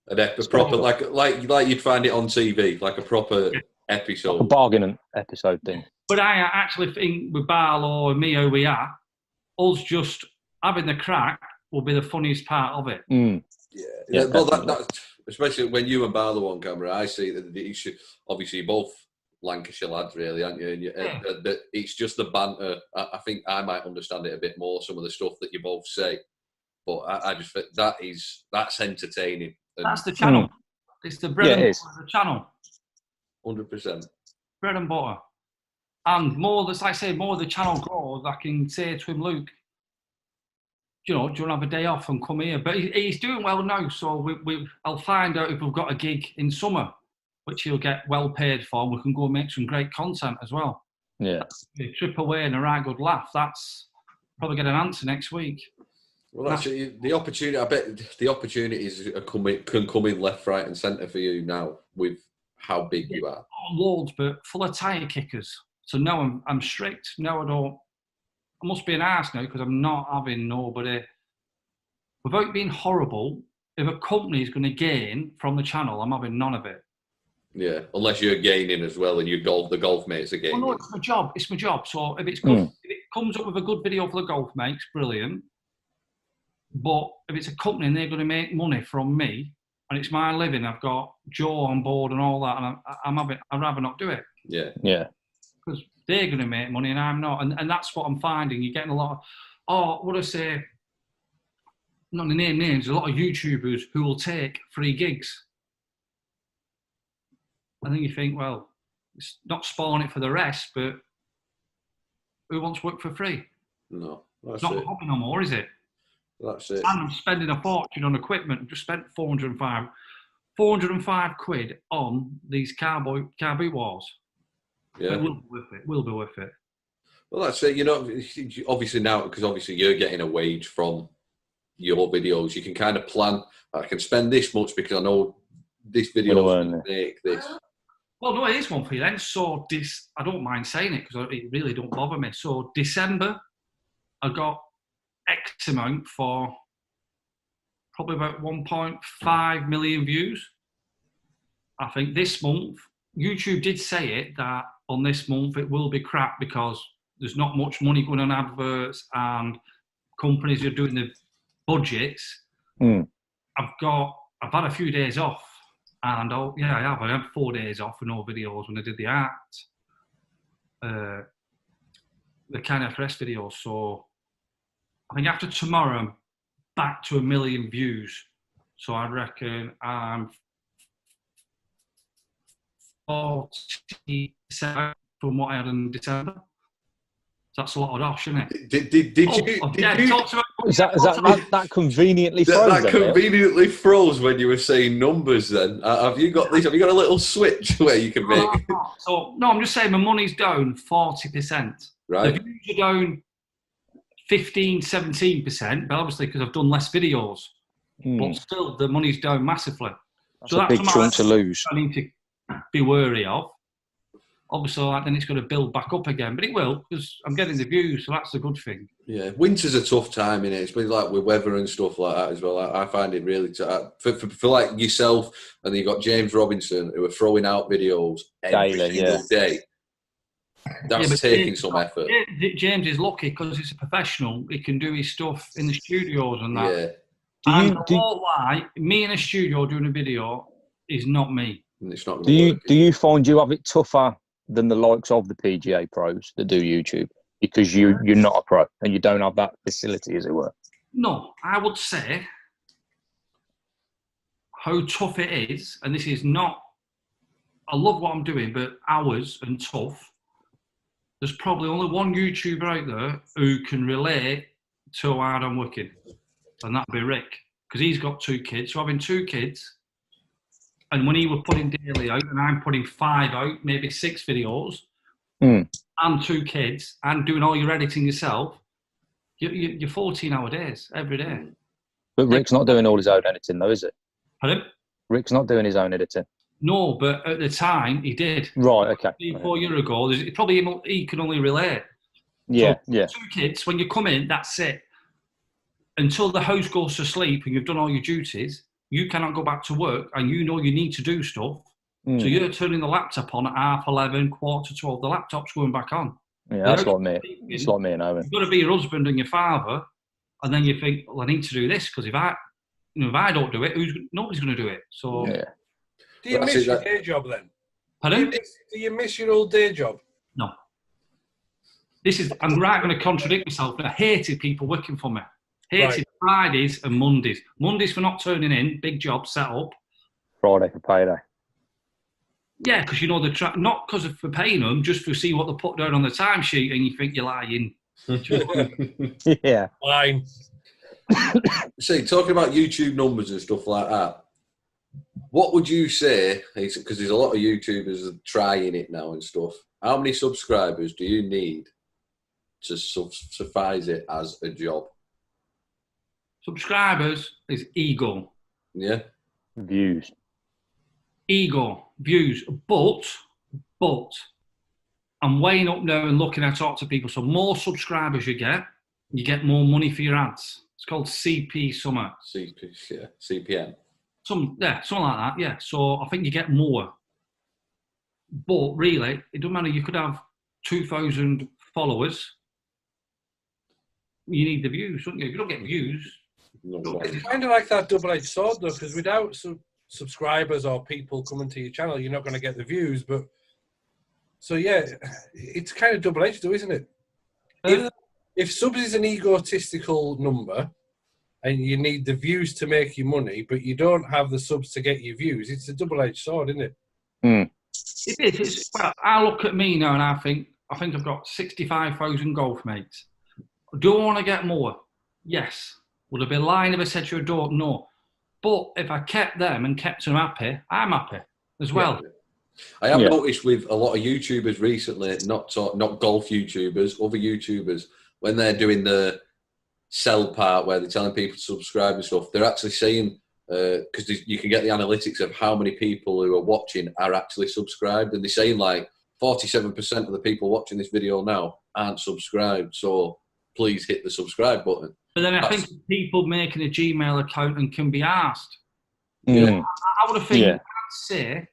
A proper, like you'd find it on TV, like a proper episode. Like a bargaining episode thing. But I actually think with Barlow and me, who we are, us just having the crack will be the funniest part of it. Yeah. Well, that especially when you and Barlow on camera, I see that you should, obviously both Lancashire lads, really, aren't you? And it's just the banter. I think I might understand it a bit more, some of the stuff that you both say, but I just think that's entertaining. That's the channel. It's the bread and butter of the channel. 100%. Bread and butter. And more, as I say, more the channel grows, I can say to him, Luke, you know, do you want to have a day off and come here? But he's doing well now, so I'll find out if we've got a gig in summer, which he'll get well paid for, and we can go and make some great content as well. Yeah. A trip away and a right good laugh. That's probably get an answer next week. Well, actually, the opportunity, I bet the opportunities can come in left, right, and centre for you now with how big you are. Oh, loads, but full of tyre kickers. So no, I'm strict. No, I don't. I must be an arse now because I'm not having nobody. Without being horrible, if a company is going to gain from the channel, I'm having none of it. Yeah, unless you're gaining as well and the Golfmates are gaining. Well, no, it's my job. It's my job. So if it's good, if it comes up with a good video for the Golfmates, brilliant. But if it's a company and they're going to make money from me, and it's my living, I've got Joe on board and all that, and I'd rather not do it. Yeah. Yeah. Because they're going to make money and I'm not. And that's what I'm finding. You're getting a lot of, what I say, not to name names, a lot of YouTubers who will take free gigs. I think you think, well, it's not spoiling it for the rest, but who wants work for free? No, it's not a hobby no more, is it? That's it. And I'm spending a fortune on equipment. I've just spent 405 quid on these car boot walls. Yeah. It will be worth it. Will be worth it. Well, that's it. You know, obviously now, because obviously you're getting a wage from your videos, you can kind of plan, I can spend this much because I know this video is going to make this. Well, no, it is one for you then. So I don't mind saying it because it really don't bother me. So December, I got X amount for probably about 1.5 million views. I think this month, YouTube did say it, that on this month it will be crap because there's not much money going on adverts and companies are doing the budgets. I've had a few days off, and I have. I had 4 days off with no videos when I did the art, the kind of press videos. So I think after tomorrow, I'm back to 1 million views. So I reckon I'm 40% from what I had in December. That's a lot of dosh, isn't it? Did you? Is that conveniently froze? That conveniently froze when you were saying numbers. Then have you got this? Have you got a little switch where you can make? So no, I'm just saying my money's down 40%. Right. The views are down 15, 17%, but obviously because I've done less videos. But still, the money's down massively. That's a big chunk to lose. I need to be wary of. Obviously, then it's going to build back up again, but it will because I'm getting the views, so that's a good thing. Yeah, winter's a tough time, innit? It's been like with weather and stuff like that as well. I find it really for like yourself, and then you got James Robinson who are throwing out videos every single day. That's taking some effort. James is lucky because he's a professional. He can do his stuff in the studios and that. Yeah. And I won't lie, me in a studio doing a video is not me. It's not. Do you find you have it tougher than the likes of the PGA pros that do YouTube because you're not a pro and you don't have that facility, as it were? No, I would say how tough it is, and this is not. I love what I'm doing, but hours and tough. There's probably only one YouTuber out there who can relate to how hard I'm working, and that'd be Rick, because he's got 2 kids. So having 2 kids, and when he was putting daily out, and I'm putting 5 out, maybe 6 videos, and 2 kids, and doing all your editing yourself, you're 14-hour days every day. But Rick's not doing all his own editing, though, is it? Pardon? Rick's not doing his own editing. No, but at the time he did. Right. Okay. 4 years ago, he can only relate. Yeah. So 2 kids, when you come in, that's it. Until the house goes to sleep and you've done all your duties, you cannot go back to work, and you know you need to do stuff. So you're turning the laptop on at 11:30, 11:45. The laptop's going back on. Yeah, that's like me. It's like me and Owen. You've got to be your husband and your father, and then you think, well, I need to do this because if I don't do it, nobody's going to do it. So, do you miss your day job then? Pardon? Do you miss your old day job? No. I'm going to contradict myself. I hated people working for me. Hated Fridays and Mondays. Mondays for not turning in, big job set up. Friday for payday. Yeah, because you know not because for paying them, just to see what they put down on the timesheet, and you think you're lying. Yeah. Fine. See, talking about YouTube numbers and stuff like that, what would you say, because there's a lot of YouTubers trying it now and stuff, how many subscribers do you need to suffice it as a job? Subscribers is ego. Yeah. Views. Ego, views, but I'm weighing up now and looking at talk to people. So more subscribers you get more money for your ads. It's called CP Summer. CPM. Something like that, yeah. So I think you get more. But really, it doesn't matter. You could have 2,000 followers. You need the views, don't you? If you don't get views... It's kind of like that double-edged sword, though, because without subscribers or people coming to your channel, you're not going to get the views. But so yeah, it's kind of double-edged, though, isn't it? If subs is an egotistical number, and you need the views to make you money, but you don't have the subs to get your views, it's a double-edged sword, isn't it? It is. Well, I look at me now and I think I've got 65,000 golf mates. Do I want to get more? Yes. Would I be lying if I said you don't know? But if I kept them and kept them happy, I'm happy as well. Yeah. I have noticed with a lot of YouTubers recently, not golf YouTubers, other YouTubers, when they're doing the sell part where they're telling people to subscribe and stuff, they're actually saying, because you can get the analytics of how many people who are watching are actually subscribed, and they're saying like 47% of the people watching this video now aren't subscribed, so please hit the subscribe button. But then I think people making a Gmail account and can be asked. I would have think, I'd say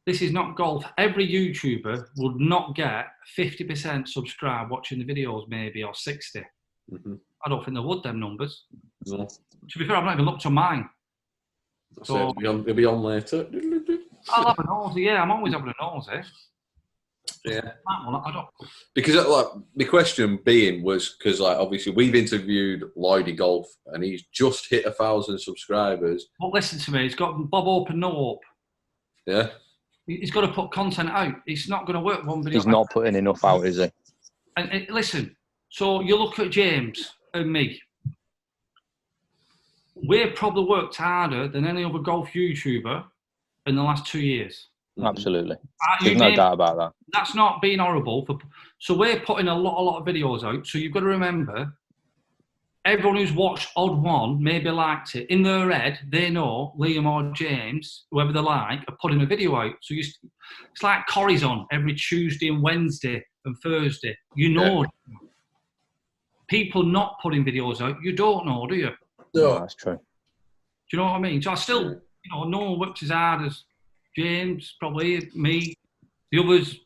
this is not golf. Every YouTuber would not get 50% subscribed watching the videos, maybe, or 60. Mm-hmm. I don't think they would, them numbers. No. To be fair, I've not even looked on mine. So it'll be on later. I'll have a nosy, yeah. I'm always having a nosy. Yeah. I don't. Because like the question being was because like obviously we've interviewed Lloydie Golf and he's just hit 1,000 subscribers. Well, listen to me. He's got Bob Open, no hope. Yeah. He's got to put content out. It's not going to work one video. He's not putting enough out, is he? And listen, so you look at James and me. We've probably worked harder than any other golf YouTuber in the last 2 years. Absolutely. There's no doubt about that. That's not being horrible. So we're putting a lot of videos out. So you've got to remember, everyone who's watched Odd One maybe liked it. In their head, they know Liam or James, whoever they like, are putting a video out. So it's like Corrie's on every Tuesday and Wednesday and Thursday. You know, people not putting videos out, you don't know, do you? No, that's true. Do you know what I mean? So I still, no one works as hard as James, probably me, the others.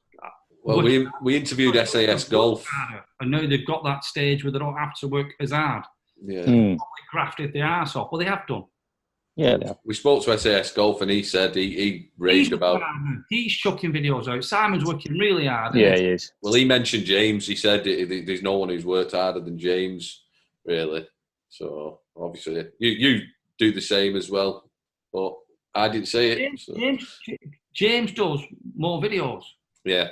Well, we interviewed SAS Golf. And now they've got that stage where they don't have to work as hard. Yeah. Probably grafted the arse off. Well, they have done. Yeah, they have. We spoke to SAS Golf and he said he raved about... He's chucking videos out. Simon's working really hard. Yeah, he is. Well, he mentioned James. He said there's no one who's worked harder than James, really. So, obviously, you do the same as well. But I didn't say it. James does more videos. Yeah.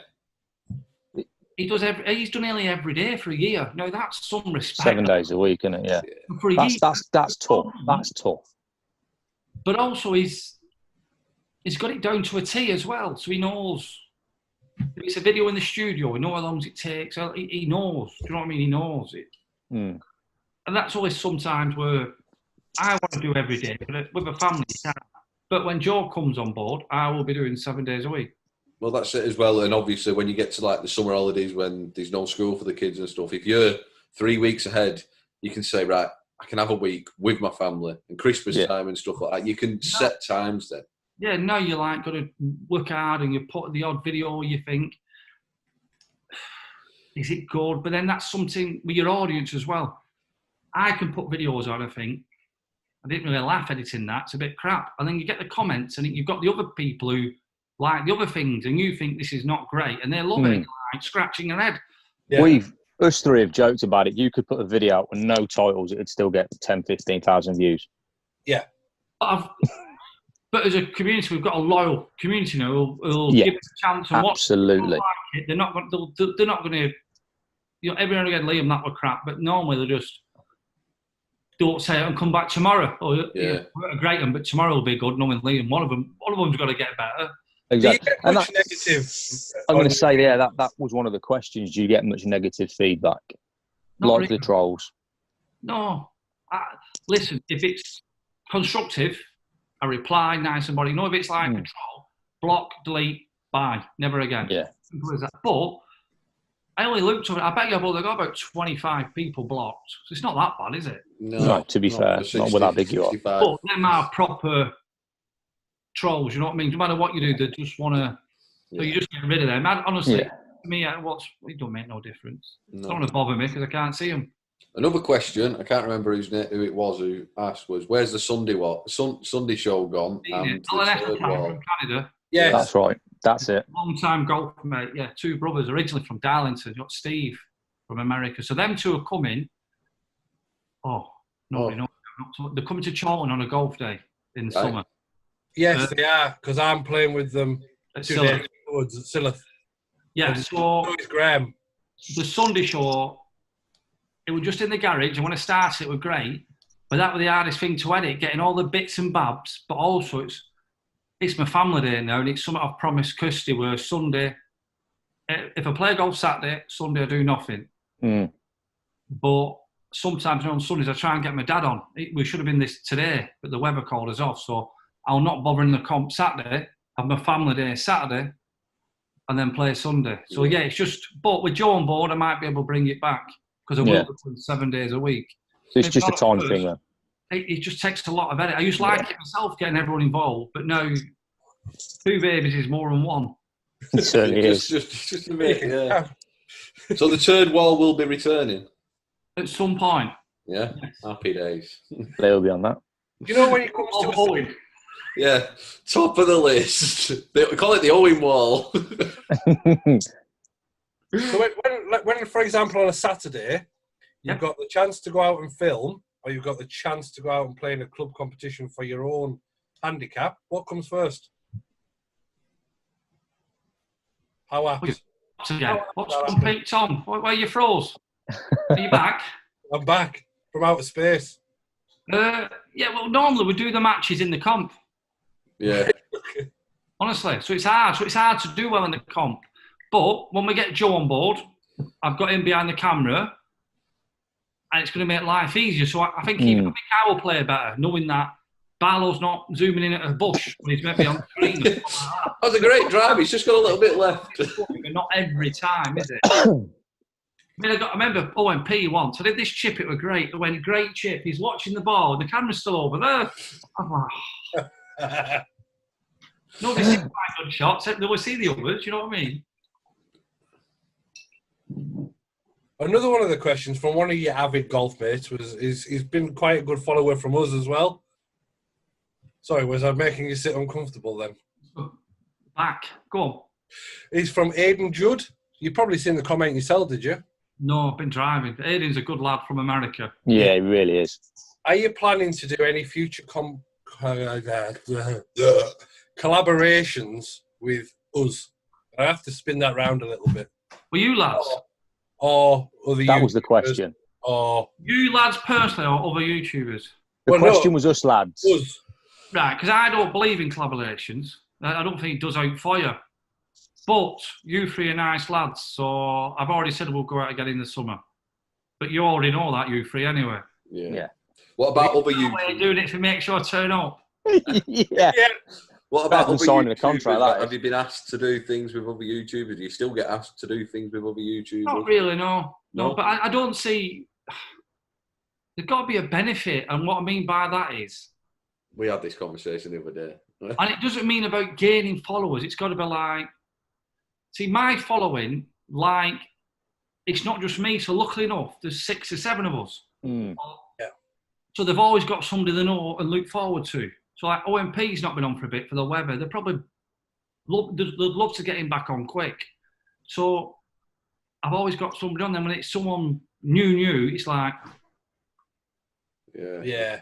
He's done nearly every day for a year. Now that's some respect. 7 days a week, isn't it? Yeah. For a year. That's tough. That's tough. But also he's got it down to a T as well. So he knows if it's a video in the studio, he knows how long it takes. He knows. Do you know what I mean? He knows it. Mm. And that's always sometimes where I want to do every day, but with a family, you can't. But when Joe comes on board, I will be doing 7 days a week. Well, that's it as well. And obviously, when you get to like the summer holidays, when there's no school for the kids and stuff, if you're 3 weeks ahead, you can say, right, I can have a week with my family and Christmas time and stuff like that. You can set times then. Yeah, no, you're like got to work hard and you put the odd video. You think, is it good? But then that's something with your audience as well. I can put videos on. I think I didn't really laugh editing that. It's a bit crap. And then you get the comments, and you've got the other people who like the other things, and you think this is not great, and they love it, like scratching their head. Yeah. Us three have joked about it. You could put a video out with no titles, it'd still get 10, 15,000 views. Yeah. But as a community, we've got a loyal community now who'll give us a chance and watch. Absolutely. Like they're not going to. Every now and again, Liam, that were crap, but normally they just don't say it and come back tomorrow. We're a great one, but tomorrow will be good. Knowing Liam, one of them's got to get better. Exactly. Do you get much negative? I'm going to say, that was one of the questions. Do you get much negative feedback? Like the trolls? No. Listen, if it's constructive, I reply nice and body. No, if it's like a troll, block, delete, bye, never again. Yeah. Simple as that. But I only looked at it. I bet you've only got about 25 people blocked. So it's not that bad, is it? No, to be fair, 60, not with that big you are. But them are proper trolls, you know what I mean? No matter what you do, they just want to. So you just get rid of them. Honestly, to me, it don't make no difference. No. It don't want to bother me because I can't see them. Another question, I can't remember who it was who asked, was where's the Sunday Sunday show gone? And from Canada. Yeah, that's right. That's it. Long-time golf mate. Yeah, two brothers originally from Darlington. You got Steve from America. So them two are coming. Nobody knows. They're coming to Charlton on a golf day in the summer. Yes, they are, because I'm playing with them 2 days afterwards at Silleth. Yeah, so it's Graham. The Sunday show, it was just in the garage, and when I started, it was great. But that was the hardest thing to edit, getting all the bits and babs. But also, it's my family day now, and it's something I've promised Kirsty, where Sunday, if I play golf Saturday, Sunday I do nothing. But sometimes on Sundays I try and get my dad on. We should have been this today, but the weather called us off, so I'll not bother in the comp Saturday, have my family day Saturday, and then play Sunday. So it's just, but with Joe on board, I might be able to bring it back, because I will do 7 days a week. So it's just a time thing, though. It just takes a lot of edit. I used to like it myself, getting everyone involved, but now 2 babies is more than 1. It certainly is. Just a bit, yeah. So the third wall will be returning? At some point. Yeah, yes. Happy days. They'll be on that. You know when it comes to Owen. Yeah, top of the list. They call it the Owen wall. So when, for example, on a Saturday, you've got the chance to go out and film, or you've got the chance to go out and play in a club competition for your own handicap, what comes first? How apt? What's compete, Tom? Where are you froze? Are you back? I'm back from outer space. Yeah, well, normally we do the matches in the comp. Yeah. Honestly, so it's hard. So it's hard to do well in the comp. But when we get Joe on board, I've got him behind the camera, and it's going to make life easier. So I think I will play better, knowing that Barlow's not zooming in at a bush when he's maybe on the screen. That was a great drive. He's just got a little bit left. But not every time, is it? I mean, I remember Owen P once. I did this chip. It was great. It went great chip. He's watching the ball. And the camera's still over there. I'm like, nobody sees my good shots. They will see the others. You know what I mean? Another one of the questions from one of your avid golf mates he's been quite a good follower from us as well. Sorry, was I making you sit uncomfortable then? Back. Go on. He's from Aidan Judd. You've probably seen the comment yourself, did you? No, I've been driving. Aidan's a good lad from America. Yeah, he really is. Are you planning to do any future collaborations with us? I have to spin that round a little bit. Were you lads? Or other That was the question. Or you lads personally or other YouTubers? The question was us lads. Us. Right, because I don't believe in collaborations. I don't think it does out for you. But you three are nice lads, so I've already said we'll go out again in the summer. But you already know that, you three, anyway. Yeah. What about other YouTubers? You're doing it to make sure I turn up. Yeah. What about other signing YouTubers? a contract? Have you been asked to do things with other YouTubers? Do you still get asked to do things with other YouTubers? Not really, no. No, but I don't see... There's got to be a benefit, and what I mean by that is... We had this conversation the other day. And it doesn't mean about gaining followers. It's got to be like... See, my following, like, it's not just me. So luckily enough, there's 6 or 7 of us. Mm. Yeah. So they've always got somebody they know and look forward to. So like OMP's not been on for a bit for the weather. They'd love to get him back on quick. So I've always got somebody on them. When it's someone new, it's like... Yeah.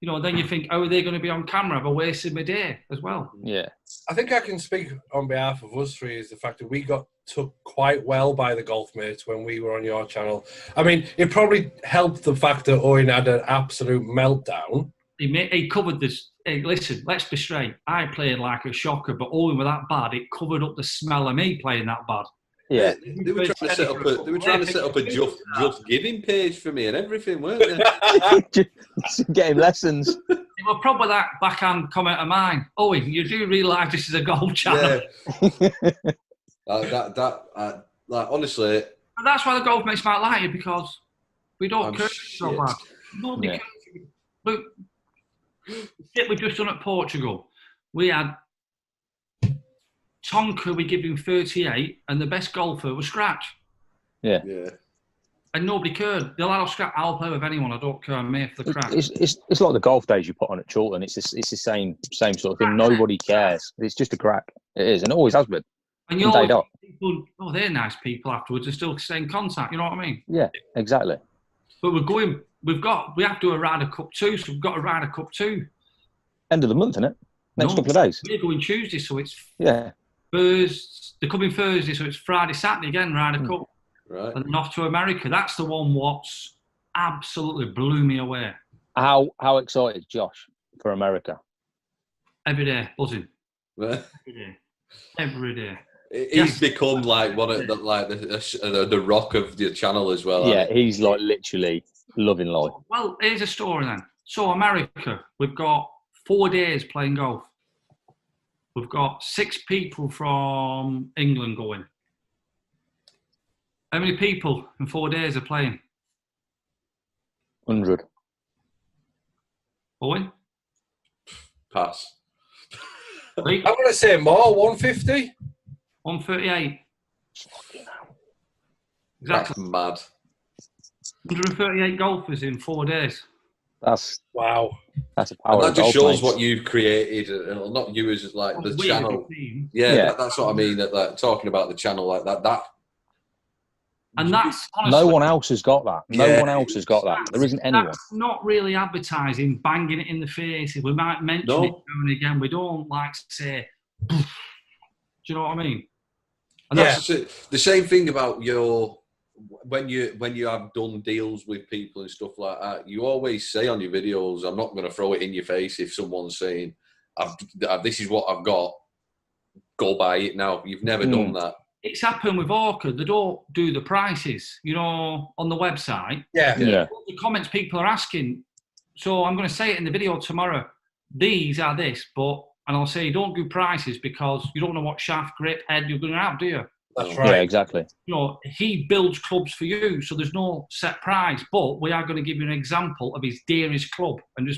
You know, then you think, how are they going to be on camera? I've wasted my day as well. Yeah. I think I can speak on behalf of us three is the fact that we got took quite well by the Golfmates when we were on your channel. I mean, it probably helped the fact that Owen had an absolute meltdown. He covered this. Hey, listen, let's be straight. I played like a shocker, but Owen was that bad. It covered up the smell of me playing that bad. Yeah, they were trying to set up a just giving page for me and everything, weren't they? Get him lessons. It was probably that backhand comment of mine. Owen, you do realise this is a golf channel. Yeah. Like honestly. But that's why the Golfmates might like you, because we don't curse so bad. Nobody cares. Look, shit we've just done at Portugal. We had Tonka, we give him 38, and the best golfer was Scratch. Yeah. And nobody cared. They'll allow Scratch. I'll play with anyone. I don't care. I'm here for the crack. It's like the golf days you put on at Chorlton. It's the same sort of thing. Nobody cares. It's just a crack. It is, and it always has been. And you always people, they're nice people afterwards. They still stay in contact. You know what I mean? Yeah, exactly. But we have to do a Ryder Cup 2, so we've got a Ryder Cup 2. End of the month, isn't it? Next couple of days. We're going Tuesday, so it's Thursday. They're coming Thursday, so it's Friday, Saturday again, Ryder Cup. Right. And then off to America. That's the one what's absolutely blew me away. How excited is Josh for America? Every day, buzzing. Right. Every day. He's become like one of the rock of the channel as well. Yeah, he's like literally loving life. Well, here's a story then. So America, we've got 4 days playing golf. We've got 6 people from England going. How many people in 4 days are playing? 100. Owen? Pass. I'm going to say more, 150. 138. That's Exactly. mad. 138 golfers in 4 days. That's Wow. That's a power. And that just shows Golfmates. what you've created, not you as like the channel. Yeah. That's what I mean. That talking about the channel like that. And that's honestly, no one else has got that. No one else has got that. There isn't anyone. That's not really advertising, banging it in the face. We might mention it now and again. We don't like to say, do you know what I mean? And that's the same thing about your when you have done deals with people and stuff like that. You always say on your videos, "I'm not going to throw it in your face if someone's saying, this is what I've got. Go buy it now." You've never done that. It's happened with Orka. They don't do the prices, on the website. Yeah. The comments people are asking. So I'm going to say it in the video tomorrow. These are this, and I'll say don't do prices because you don't know what shaft, grip, head you're going to have, do you? That's right. Yeah, exactly. He builds clubs for you, so there's no set price. But we are going to give you an example of his dearest club and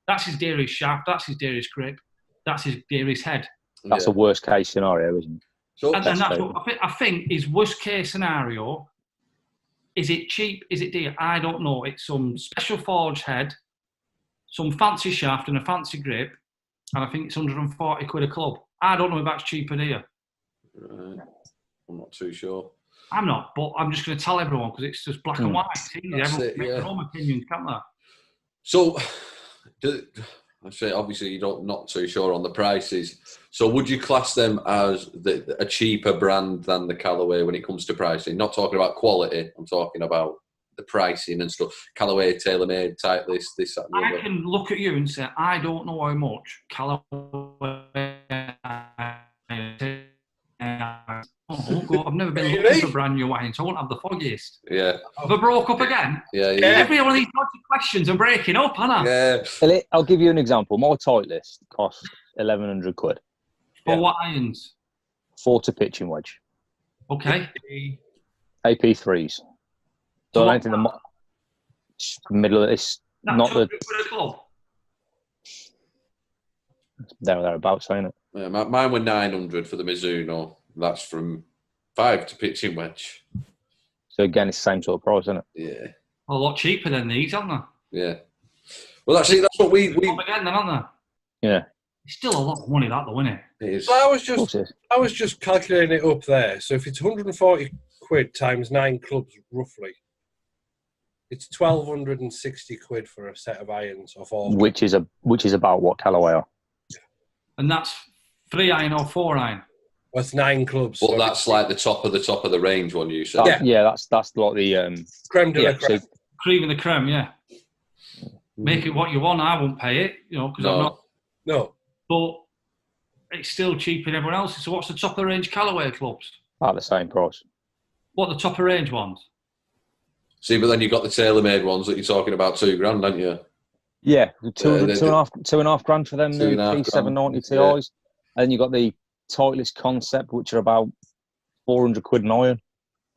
that's his dearest shaft, that's his dearest grip, that's his dearest head. That's a worst case scenario, isn't it? So and that's what I think his worst case scenario. Is it cheap? Is it dear? I don't know. It's some special forged head, some fancy shaft and a fancy grip, and I think it's 140 quid a club. I don't know if that's cheap or dear. Right. I'm not too sure. I'm not, but I'm just going to tell everyone because it's just black and white. Everyone can make their own opinions, can't they? So, I say obviously you're not too sure on the prices. So would you class them as a cheaper brand than the Callaway when it comes to pricing? Not talking about quality, I'm talking about the pricing and stuff. Callaway, TaylorMade, Titleist, this, that, and the other. I can look at you and say, I don't know how much Callaway. I've never been looking for brand new irons, so I won't have the foggiest. Yeah. Have I broke up again? Yeah. Every one of these questions are breaking up, aren't I? Yeah. I'll give you an example. My Titleist costs 1,100 quid. For what irons? 40 pitching wedge. Okay. AP3s. So I don't think the middle of this. Not the. Thereabouts, ain't it? Yeah, mine were 900 for the Mizuno. That's from 5 to pitching wedge. So again, it's the same sort of price, isn't it? Yeah. A lot cheaper than these, aren't they? Yeah. Well, actually, that's what we again, then, aren't they? Yeah. It's still a lot of money, that, though, isn't it? It is. So I was just calculating it up there. So if it's 140 quid times 9 clubs, roughly, it's 1,260 quid for a set of irons off all. Which is about what Callaway are. And that's 3 iron or 4 iron. Well, it's 9 clubs. But so that's like the top of the range one you said. Yeah, that's like the creme de la creme. So, cream of the creme, yeah. Make it what you want. I won't pay it, because I'm not. No. But it's still cheaper than everyone else. So what's the top of the range Callaway clubs? About the same price. What the top of range ones? See, but then you've got the TaylorMade ones that you're talking about $2,000, don't you? Yeah, two and a half grand for them P790 TIs. Yeah. And then you've got the Titleist Concept, which are about 400 quid an iron.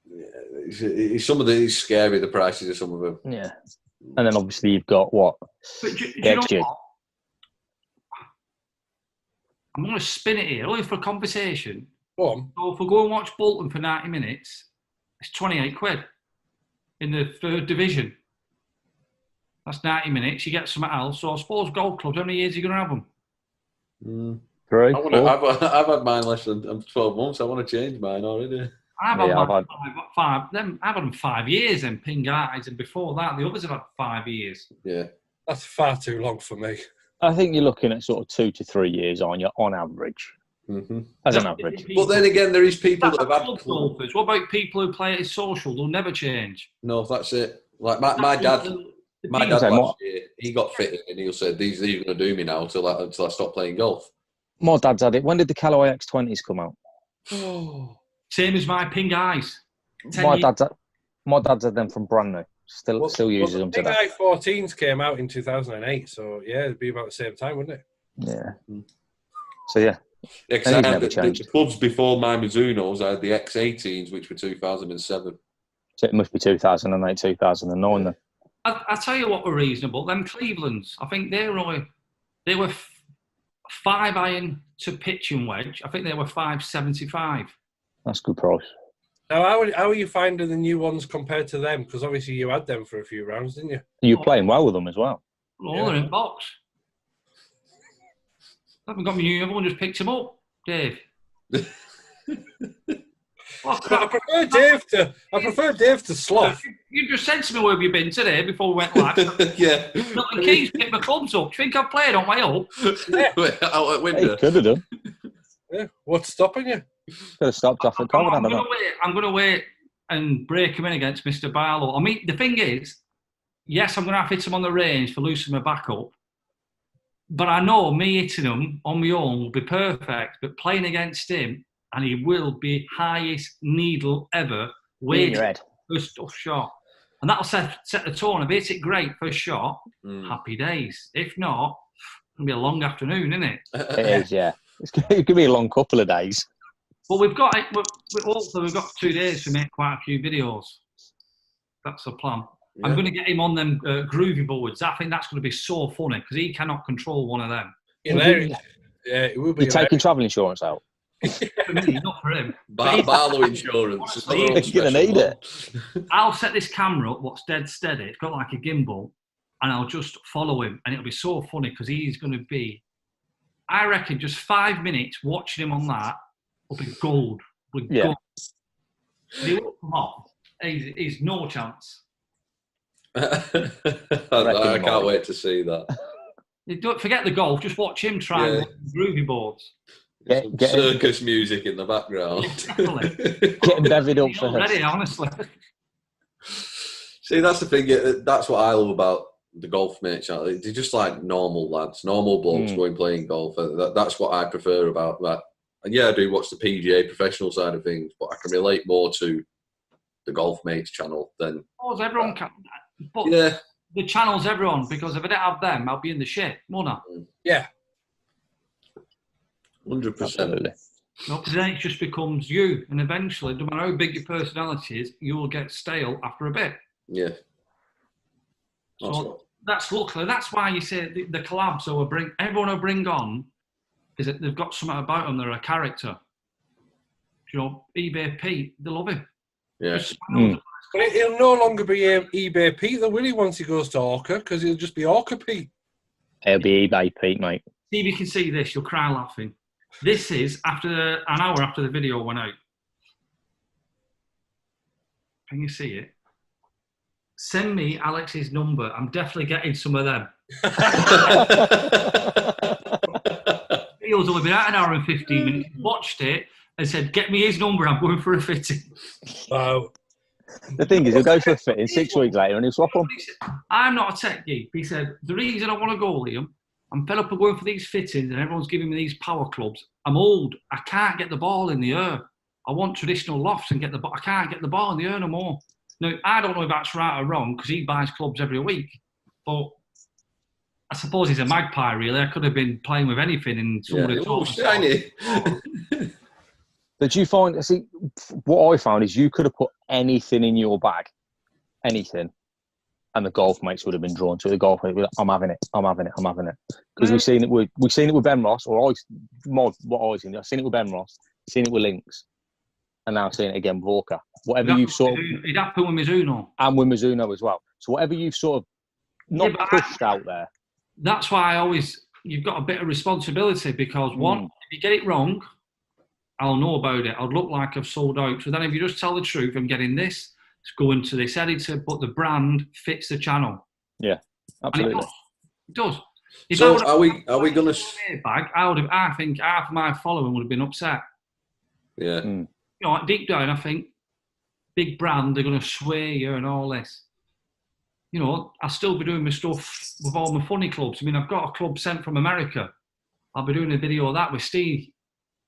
Yeah, some of these scary, the prices of some of them. Yeah. And then obviously you've got what? But do you know what? I'm going to spin it here, only for conversation. Go on. So if we go and watch Bolton for 90 minutes, it's 28 quid in the 3rd division. That's 90 minutes. You get something else. So I suppose golf clubs, how many years are you going to have them? 3. I've had mine less than 12 months. I want to change mine already. I've had 5. I've had them 5 years and pin guys, and before that, the others have had 5 years. Yeah. That's far too long for me. I think you're looking at sort of 2 to 3 years on average. Mm-hmm. As an average. But then again, there is people that have had golfers. What about people who play it as social? They'll never change. No, that's it. Like my dad. My dad last year, he got fitted and he'll say, these are going to do me now until I stop playing golf. My dad's had it. When did the Callaway X20s come out? Same as my ping eyes. My dad's had them from brand new. Still uses them today. The Ping Eye 14s came out in 2008, so yeah, it'd be about the same time, wouldn't it? Yeah. So yeah. Yeah, because I had the clubs before my Mizunos. I had the X18s, which were 2007. So it must be 2008, 2009 then. I tell you what were reasonable. Them Clevelands, I think they were 5-iron to pitching wedge. I think they were $5.75. That's a good price. Now, how are you finding the new ones compared to them? Because obviously you had them for a few rounds, didn't you? You're playing well with them as well. Well, they're in box. I haven't got my new. Everyone just picked them up, Dave. I prefer Dave to sloth. You just said to me, where have you been today before we went live? Yeah. Nothing Keys picked my clubs up. Do you think I've played on my own? Out at window. Hey, could have done. Yeah. What's stopping you? Could have stopped off at COVID. I'm going to wait and break him in against Mr. Barlow. I mean, the thing is, yes, I'm going to have to hit him on the range for loosening my back up. But I know me hitting him on my own will be perfect. But playing against him, and he will be highest needle ever. In your head. First shot. And that'll set the tone. If he hits it great first shot, happy days. If not, it's going to be a long afternoon, isn't it? It is, yeah. It's going to be a long couple of days. But we've got 2 days to make quite a few videos. That's the plan. Yeah. I'm going to get him on them groovy boards. I think that's going to be so funny because he cannot control one of them. Hilarious. Yeah, it will be. You're taking travel insurance out? For me, not for him. Barlow insurance. He's going to need it. I'll set this camera up, what's dead steady. It's got like a gimbal, and I'll just follow him. And it'll be so funny because he's going to be, I reckon, just 5 minutes watching him on that will be gold. Gold. He won't come off. He's no chance. I can't wait to see that. Don't forget the golf. Just watch him try and groovy boards. Get circus music in the background. Getting bevied up for ready, honestly. See, that's the thing. That's what I love about the Golfmates channel. They're just like normal lads, normal blokes going playing golf. That's what I prefer about that. And yeah, I do watch the PGA professional side of things, but I can relate more to the Golfmates channel than. Oh, everyone can. But yeah. The channel's everyone, because if I didn't have them, I'd be in the shit, wouldn't I? Yeah. 100%. No, because then it just becomes you, and eventually, no matter how big your personality is, you will get stale after a bit. Yeah. That's luckily, that's why you say the collabs everyone will bring on is that they've got something about them, they're a character. You know, eBay Pete, they love him. Yeah. But he'll no longer be eBay Pete, though, will he, once he goes to Orka? Because he'll just be Orka Pete. He'll be eBay Pete, mate. See if you can see this, you'll cry laughing. This is an hour after the video went out. Can you see it? Send me Alex's number. I'm definitely getting some of them. Video's only been out an hour and 15 minutes. Watched it and said, "Get me his number. I'm going for a fitting." Wow. The thing is, he'll go for a fitting 6 weeks later and he'll swap them. I'm not a tech geek. He said, "The reason I want to go, Liam, I'm fed up of going for these fittings and everyone's giving me these power clubs. I'm old. I can't get the ball in the air. I want traditional lofts and I can't get the ball in the air no more." Now, I don't know if that's right or wrong because he buys clubs every week. But I suppose he's a magpie, really. I could have been playing with anything and somebody told me. Shiny. But do you find, see, what I found is you could have put anything in your bag, anything, and the Golfmates would have been drawn to it. The Golfmates, I'm having it. Because we've seen it with Ben Ross, or I've seen it with Ben Ross, seen it with Lynx, and now seeing it again with Orka. Whatever you've sort of... It'd happen with Mizuno. And with Mizuno as well. So whatever you've sort of not pushed out there. That's why you've got a bit of responsibility because one, if you get it wrong, I'll know about it. I'll look like I've sold out. So then if you just tell the truth, I'm getting this, it's going to this editor, but the brand fits the channel. Yeah, absolutely. It does. If so are we going to... I think half of my following would have been upset. Yeah. You know, deep down, I think, big brand, they're going to sway you and all this. You know, I'll still be doing my stuff with all my funny clubs. I mean, I've got a club sent from America. I'll be doing a video of that with Steve.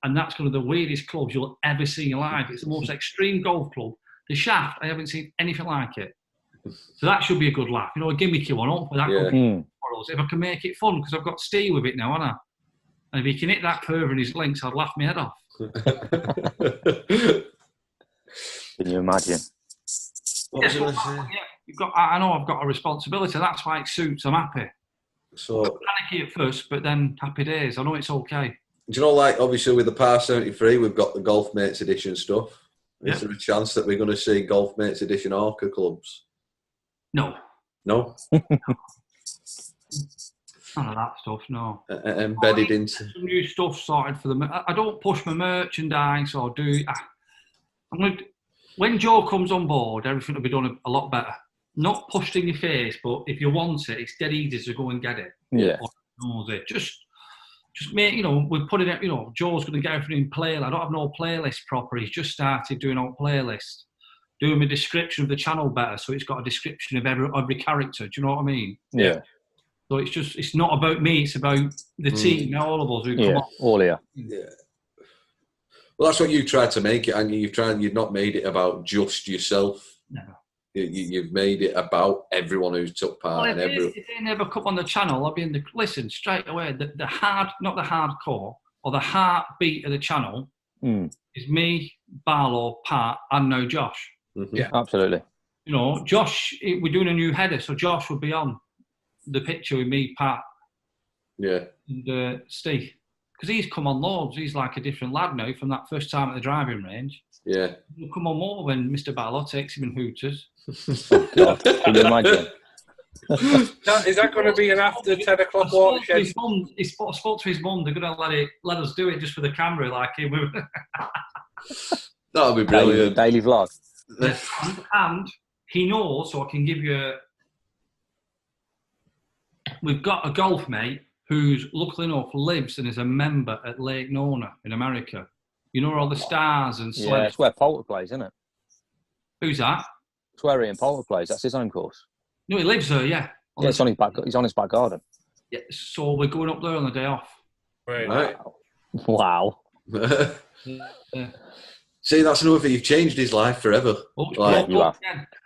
And that's one of the weirdest clubs you'll ever see in your life. It's the most extreme golf club. The shaft, I haven't seen anything like it. So that should be a good laugh. You know, a gimmicky one. Hopefully that could be for us. If I can make it fun, because I've got Steve with it now, haven't I? And if he can hit that curve in his links, I'd laugh my head off. Can you imagine? What was I going to say? I know I've got a responsibility. That's why it suits. I'm happy. So panicky at first, but then happy days. I know it's okay. Do you know, like, obviously with the Par 73, we've got the Golfmates edition stuff. Yeah. Is there a chance that we're going to see Golfmates edition Orka clubs? No. No? None of that stuff, no. Embedded into... Some new stuff sorted for them. I don't push my merchandise or do... when Joe comes on board, everything will be done a lot better. Not pushed in your face, but if you want it, it's dead easy to go and get it. Yeah. Just make, we're putting it, Joe's going to get everything in playlist. I don't have no playlist proper. He's just started doing our playlist, doing a description of the channel better, so it's got a description of every character. Do you know what I mean? Yeah. So it's not about me, it's about the team, all of us who come on. All here. Yeah. Well, that's what you tried to make it, and you've not made it about just yourself. No. You've made it about everyone who's took part. Well, if they never come on the channel, I'll be in listen straight away. The hard, not the hardcore, or the heartbeat of the channel is me, Barlow, Pat, and now Josh. Mm-hmm. Yeah, absolutely. Josh, we're doing a new header, so Josh will be on the picture with me, Pat, and Steve, because he's come on loads. He's like a different lad now from that first time at the driving range. Yeah, he'll come on more when Mr. Barlow takes him in Hooters. Oh God, can you imagine? Is that going to be an after 10 o'clock watershed? He spoke to his mum. They're going to let us do it just for the camera, like him. That'll be brilliant. Daily vlog. And he knows, so I can give you. We've got a golf mate who's, luckily enough, lives and is a member at Lake Nona in America. You know where all the stars and celebs. Yeah, it's where Poulter plays, isn't it? Who's that? It's where Ian Poulter plays. That's his home course. No, he lives there, yeah. Yeah, it's on his back. He's on his back garden. Yeah, so we're going up there on the day off. Right. Wow. Yeah. See, that's another thing. You've changed his life forever. You have.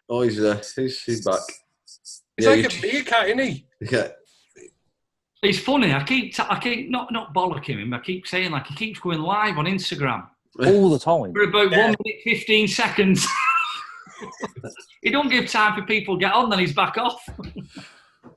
Oh, he's back. He's like a meerkat, isn't he? Yeah. It's funny. I keep not bollocking him. I keep saying he keeps going live on Instagram all the time for about 1 minute 15 seconds. He don't give time for people to get on, then he's back off.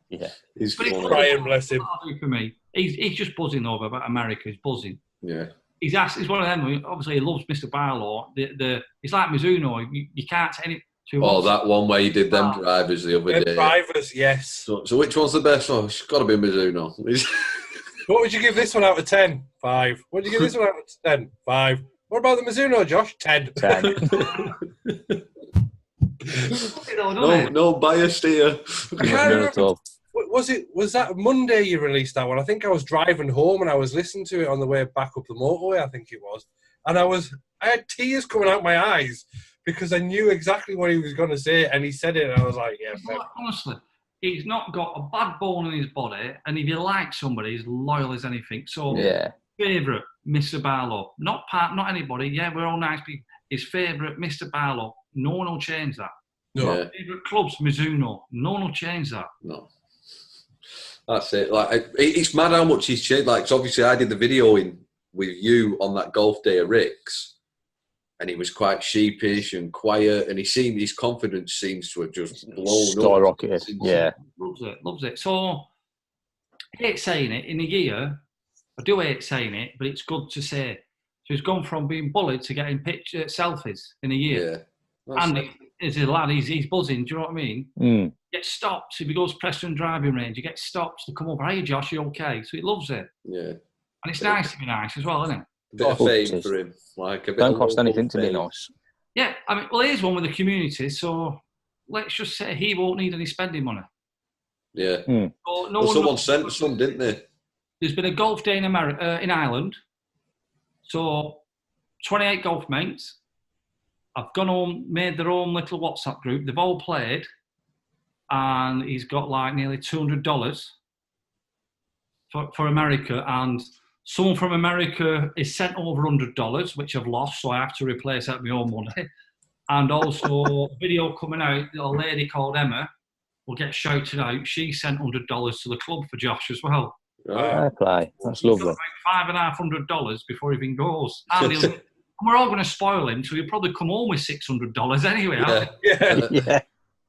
Yeah, he's crying, bless him. For me, he's just buzzing over about America. He's buzzing. Yeah. He's one of them. Obviously, he loves Mr. Barlow. It's like Mizuno. You can't take any. That one where you did them drivers the other day. Drivers, yes. So which one's the best? Oh, it's got to be Mizuno. What would you give this one out of 10? 5. What would you give this one out of 10? 5. What about the Mizuno, Josh? 10. 10. No bias here. I can't remember. Was that Monday you released that one? I think I was driving home and I was listening to it on the way back up the motorway, I think it was. And I had tears coming out my eyes because I knew exactly what he was going to say, and he said it, and I was like, yeah. Honestly, he's not got a bad bone in his body, and if you like somebody, he's loyal as anything. So, favourite, Mr. Barlow. Not Pat, not anybody. Yeah, we're all nice people. His favourite, Mr. Barlow. No one will change that. No. Favourite clubs, Mizuno. No one will change that. No. That's it. It's mad how much he's changed. So obviously I did the video with you on that golf day at Rick's, and he was quite sheepish and quiet, and his confidence seems to have just blown skyrocketed. Yeah. Loves it. So I hate saying it in a year. I do hate saying it, but it's good to say. So he's gone from being bullied to getting selfies in a year. Yeah. And as a lad, he's buzzing. Do you know what I mean? Mm. Gets stopped. If he goes Preston driving range, he gets stopped to come over. Hey, Josh, you okay? So he loves it. Yeah. And it's nice to be nice as well, isn't it? A bit of fame for him. A bit don't cost anything to be nice. Yeah. I mean, here's one with the community. So let's just say he won't need any spending money. Yeah. Mm. So someone sent some, didn't they? There's been a golf day in Ireland. So 28 golf mates. I've gone home, made their own little WhatsApp group. They've all played, and he's got nearly $200 for America. And someone from America is sent over $100, which I've lost, so I have to replace that with my own money. And also, a video coming out, a lady called Emma will get shouted out. She sent $100 to the club for Josh as well. Fair play. That's lovely. $550 before he even goes. And we're all going to spoil him, so he'll probably come home with $600 anyway. Yeah.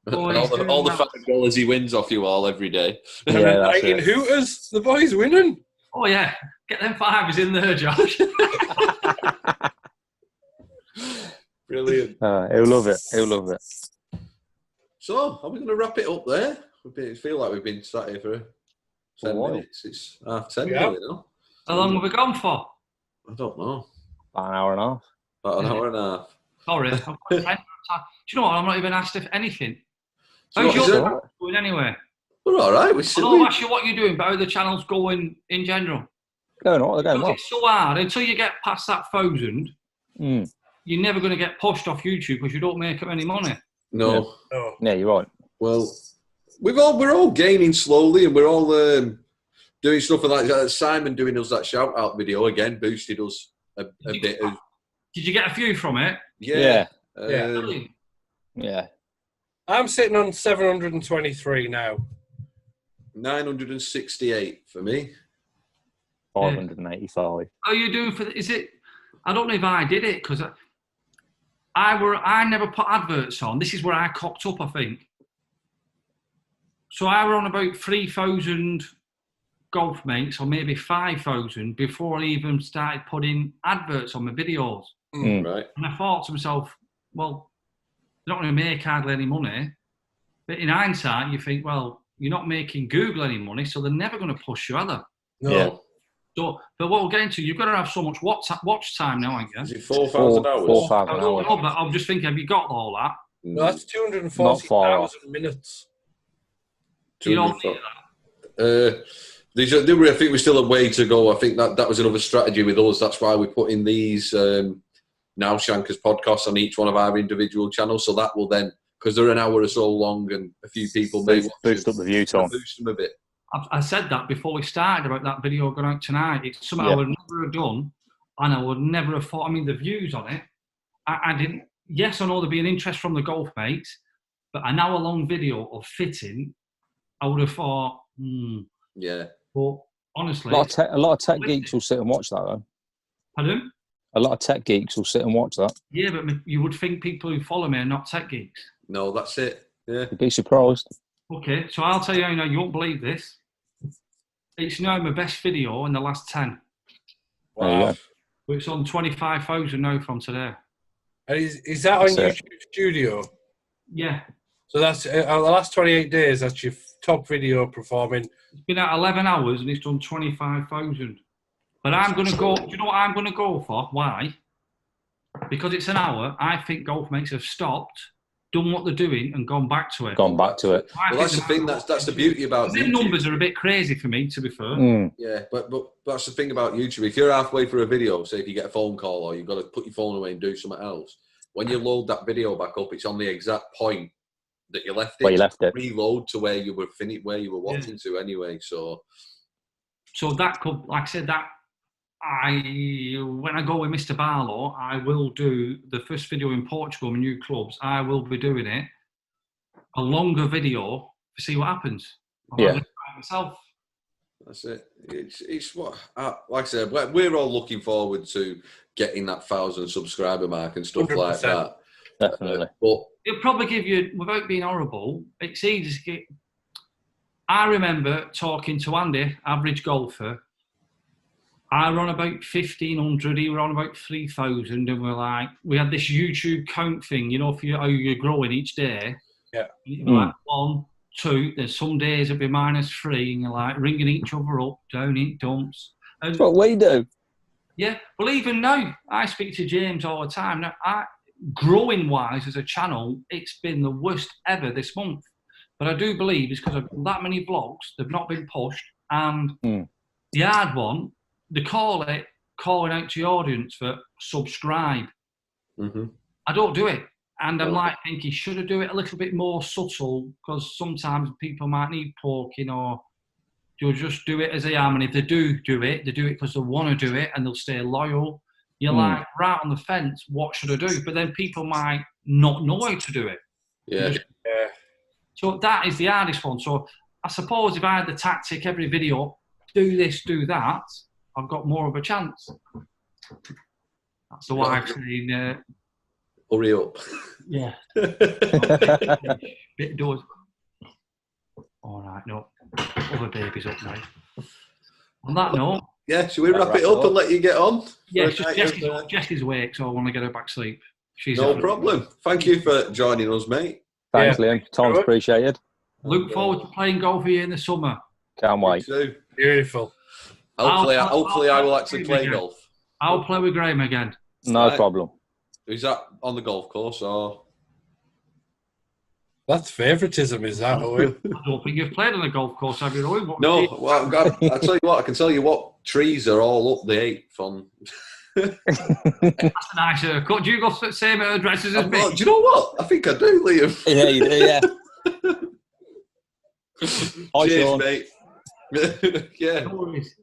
Oh, And all the fat dollars he wins off you all every day. Yeah, that's In it. Hooters, the boys winning. Oh yeah, get them fivers in there, Josh. Brilliant. He'll love it. He'll love it. So, are we going to wrap it up there? I feel like we've been sat here for 10 while. minutes. It's 10:30 now. How long have we gone for? I don't know. About an hour and a half. About an hour and a half. Sorry, I've got 10 minutes. Do you know what? I'm not even asked if anything. So How's what, your is it? channel going anyway? We're all right. We're I silly. don't ask you what you're doing, but how the channel's going in general. Going on, they're going Because well. it's so hard. Until you get past that 1,000, Mm. you're never going to get pushed off YouTube because you don't make up any money. No. No. Yeah, you're right. Well, we're all gaining slowly, and we're all doing stuff like that. Simon doing us that shout out video again boosted us a bit. Did you get a few from it? Yeah. Brilliant. Yeah. I'm sitting on 723 now. 968 for me. 585. How are you doing for? Is it? I don't know if I did it because I never put adverts on. This is where I cocked up, I think. So I were on about 3,000 golf mates, or maybe 5,000, before I even started putting adverts on my videos. Mm. Right. And I thought to myself, well, you're not going to make hardly any money. But in hindsight, you think, well, you're not making Google any money, so they're never going to push you, are they? No. Yeah. So, but what we're getting to, you've got to have so much watch time now, I guess. Is it 4,000 hours? 4,000 I don't hours. know, but I'm just thinking, have you got all that? No, that's Not far off. 240,000 minutes. You don't need that. I think we're still a way to go. I think that was another strategy with us. That's why we put in these now ShankerZ podcasts on each one of our individual channels. So that will then, because they're an hour or so long, and a few people may Boost up the view time. Boost them a bit. I said that before we started about that video going out tonight. It's something I would never have done, and I would never have thought. I mean, the views on it, I didn't. Yes, I know there'd be an interest from the golf mates, but an hour-long video of fitting, I would have thought, Yeah. But honestly, A lot of tech geeks will sit and watch that, though. Pardon? A lot of tech geeks will sit and watch that. Yeah, but you would think people who follow me are not tech geeks. No, that's it. Yeah. You'd be surprised. Okay, so I'll tell you now, you won't believe this. It's now my best video in the last 10. There you Wow. go. It's on 25,000 now from today. And is that on That's it. YouTube Studio? Yeah. So that's the last 28 days, that's your top video performing. It's been at 11 hours and it's done 25,000. But I'm going to go, do you know what I'm going to go for? Why? Because it's an hour, I think golf mates have stopped, done what they're doing and gone back to it. Gone back to it. Well, that's the thing. That's the beauty about The YouTube. numbers are a bit crazy for me, to be fair. Mm. Yeah, but that's the thing about YouTube. If you're halfway through a video, say if you get a phone call or you've got to put your phone away and do something else, when you load that video back up, it's on the exact point that you left it. Where you left it. Reload to where you were where you were watching to anyway. So that could, like I said, that when I go with Mr. Barlow, I will do the first video in Portugal, my new clubs. I will be doing it a longer video to see what happens. Yeah. Myself. that's it. It's what like I said, we're all looking forward to getting that 1,000 subscriber mark and stuff 100%. like that. Definitely. But It'll probably give you, without being horrible, it's easy to get. I remember talking to Andy, average golfer. I were on about 1,500, he were on about 3,000, and we had this YouTube count thing, you know, for how you're growing each day. Yeah. Like 1, 2, there's some days it'll be -3, and you're like ringing each other up, down in dumps. And That's what we do. yeah, well, even now, I speak to James all the time. Now, growing wise as a channel, it's been the worst ever this month. But I do believe it's because of that many vlogs, they've not been pushed. And the hard one, they call it calling out to the audience for subscribe. I don't do it. And I'm like thinking, should I do it a little bit more subtle? Because sometimes people might need poking, or you'll just do it as I am. And if they do it, they do it because they want to do it and they'll stay loyal. You're like, right on the fence, what should I do? But then people might not know how to do it. yeah, So that is the hardest one. So I suppose if I had the tactic every video, do this, do that, I've got more of a chance. That's the way I've seen. Hurry up. Yeah. Bit doors. All right, no. Other baby's up now. On that note. Yeah, should we wrap it up and let you get on? Yeah, Jessie's awake, so I want to get her back to sleep. She's no problem. Thank you for joining us, mate. Thanks, Liam. Tom's appreciated. Look forward to playing golf with you in the summer. Can't wait. Beautiful. Hopefully, I will actually play golf. I'll play with Graham again. No problem. Is that on the golf course or? That's favouritism, is that, Owen? I don't think you've played on a golf course, have you, Owen? No, well, I'll tell you what, I can tell you what trees are all up the 8th on. That's a nice haircut. Do you go to the same addresses as me? Do you know what? I think I do, Liam. Yeah, you do, yeah. Cheers, mate. Yeah. No worries.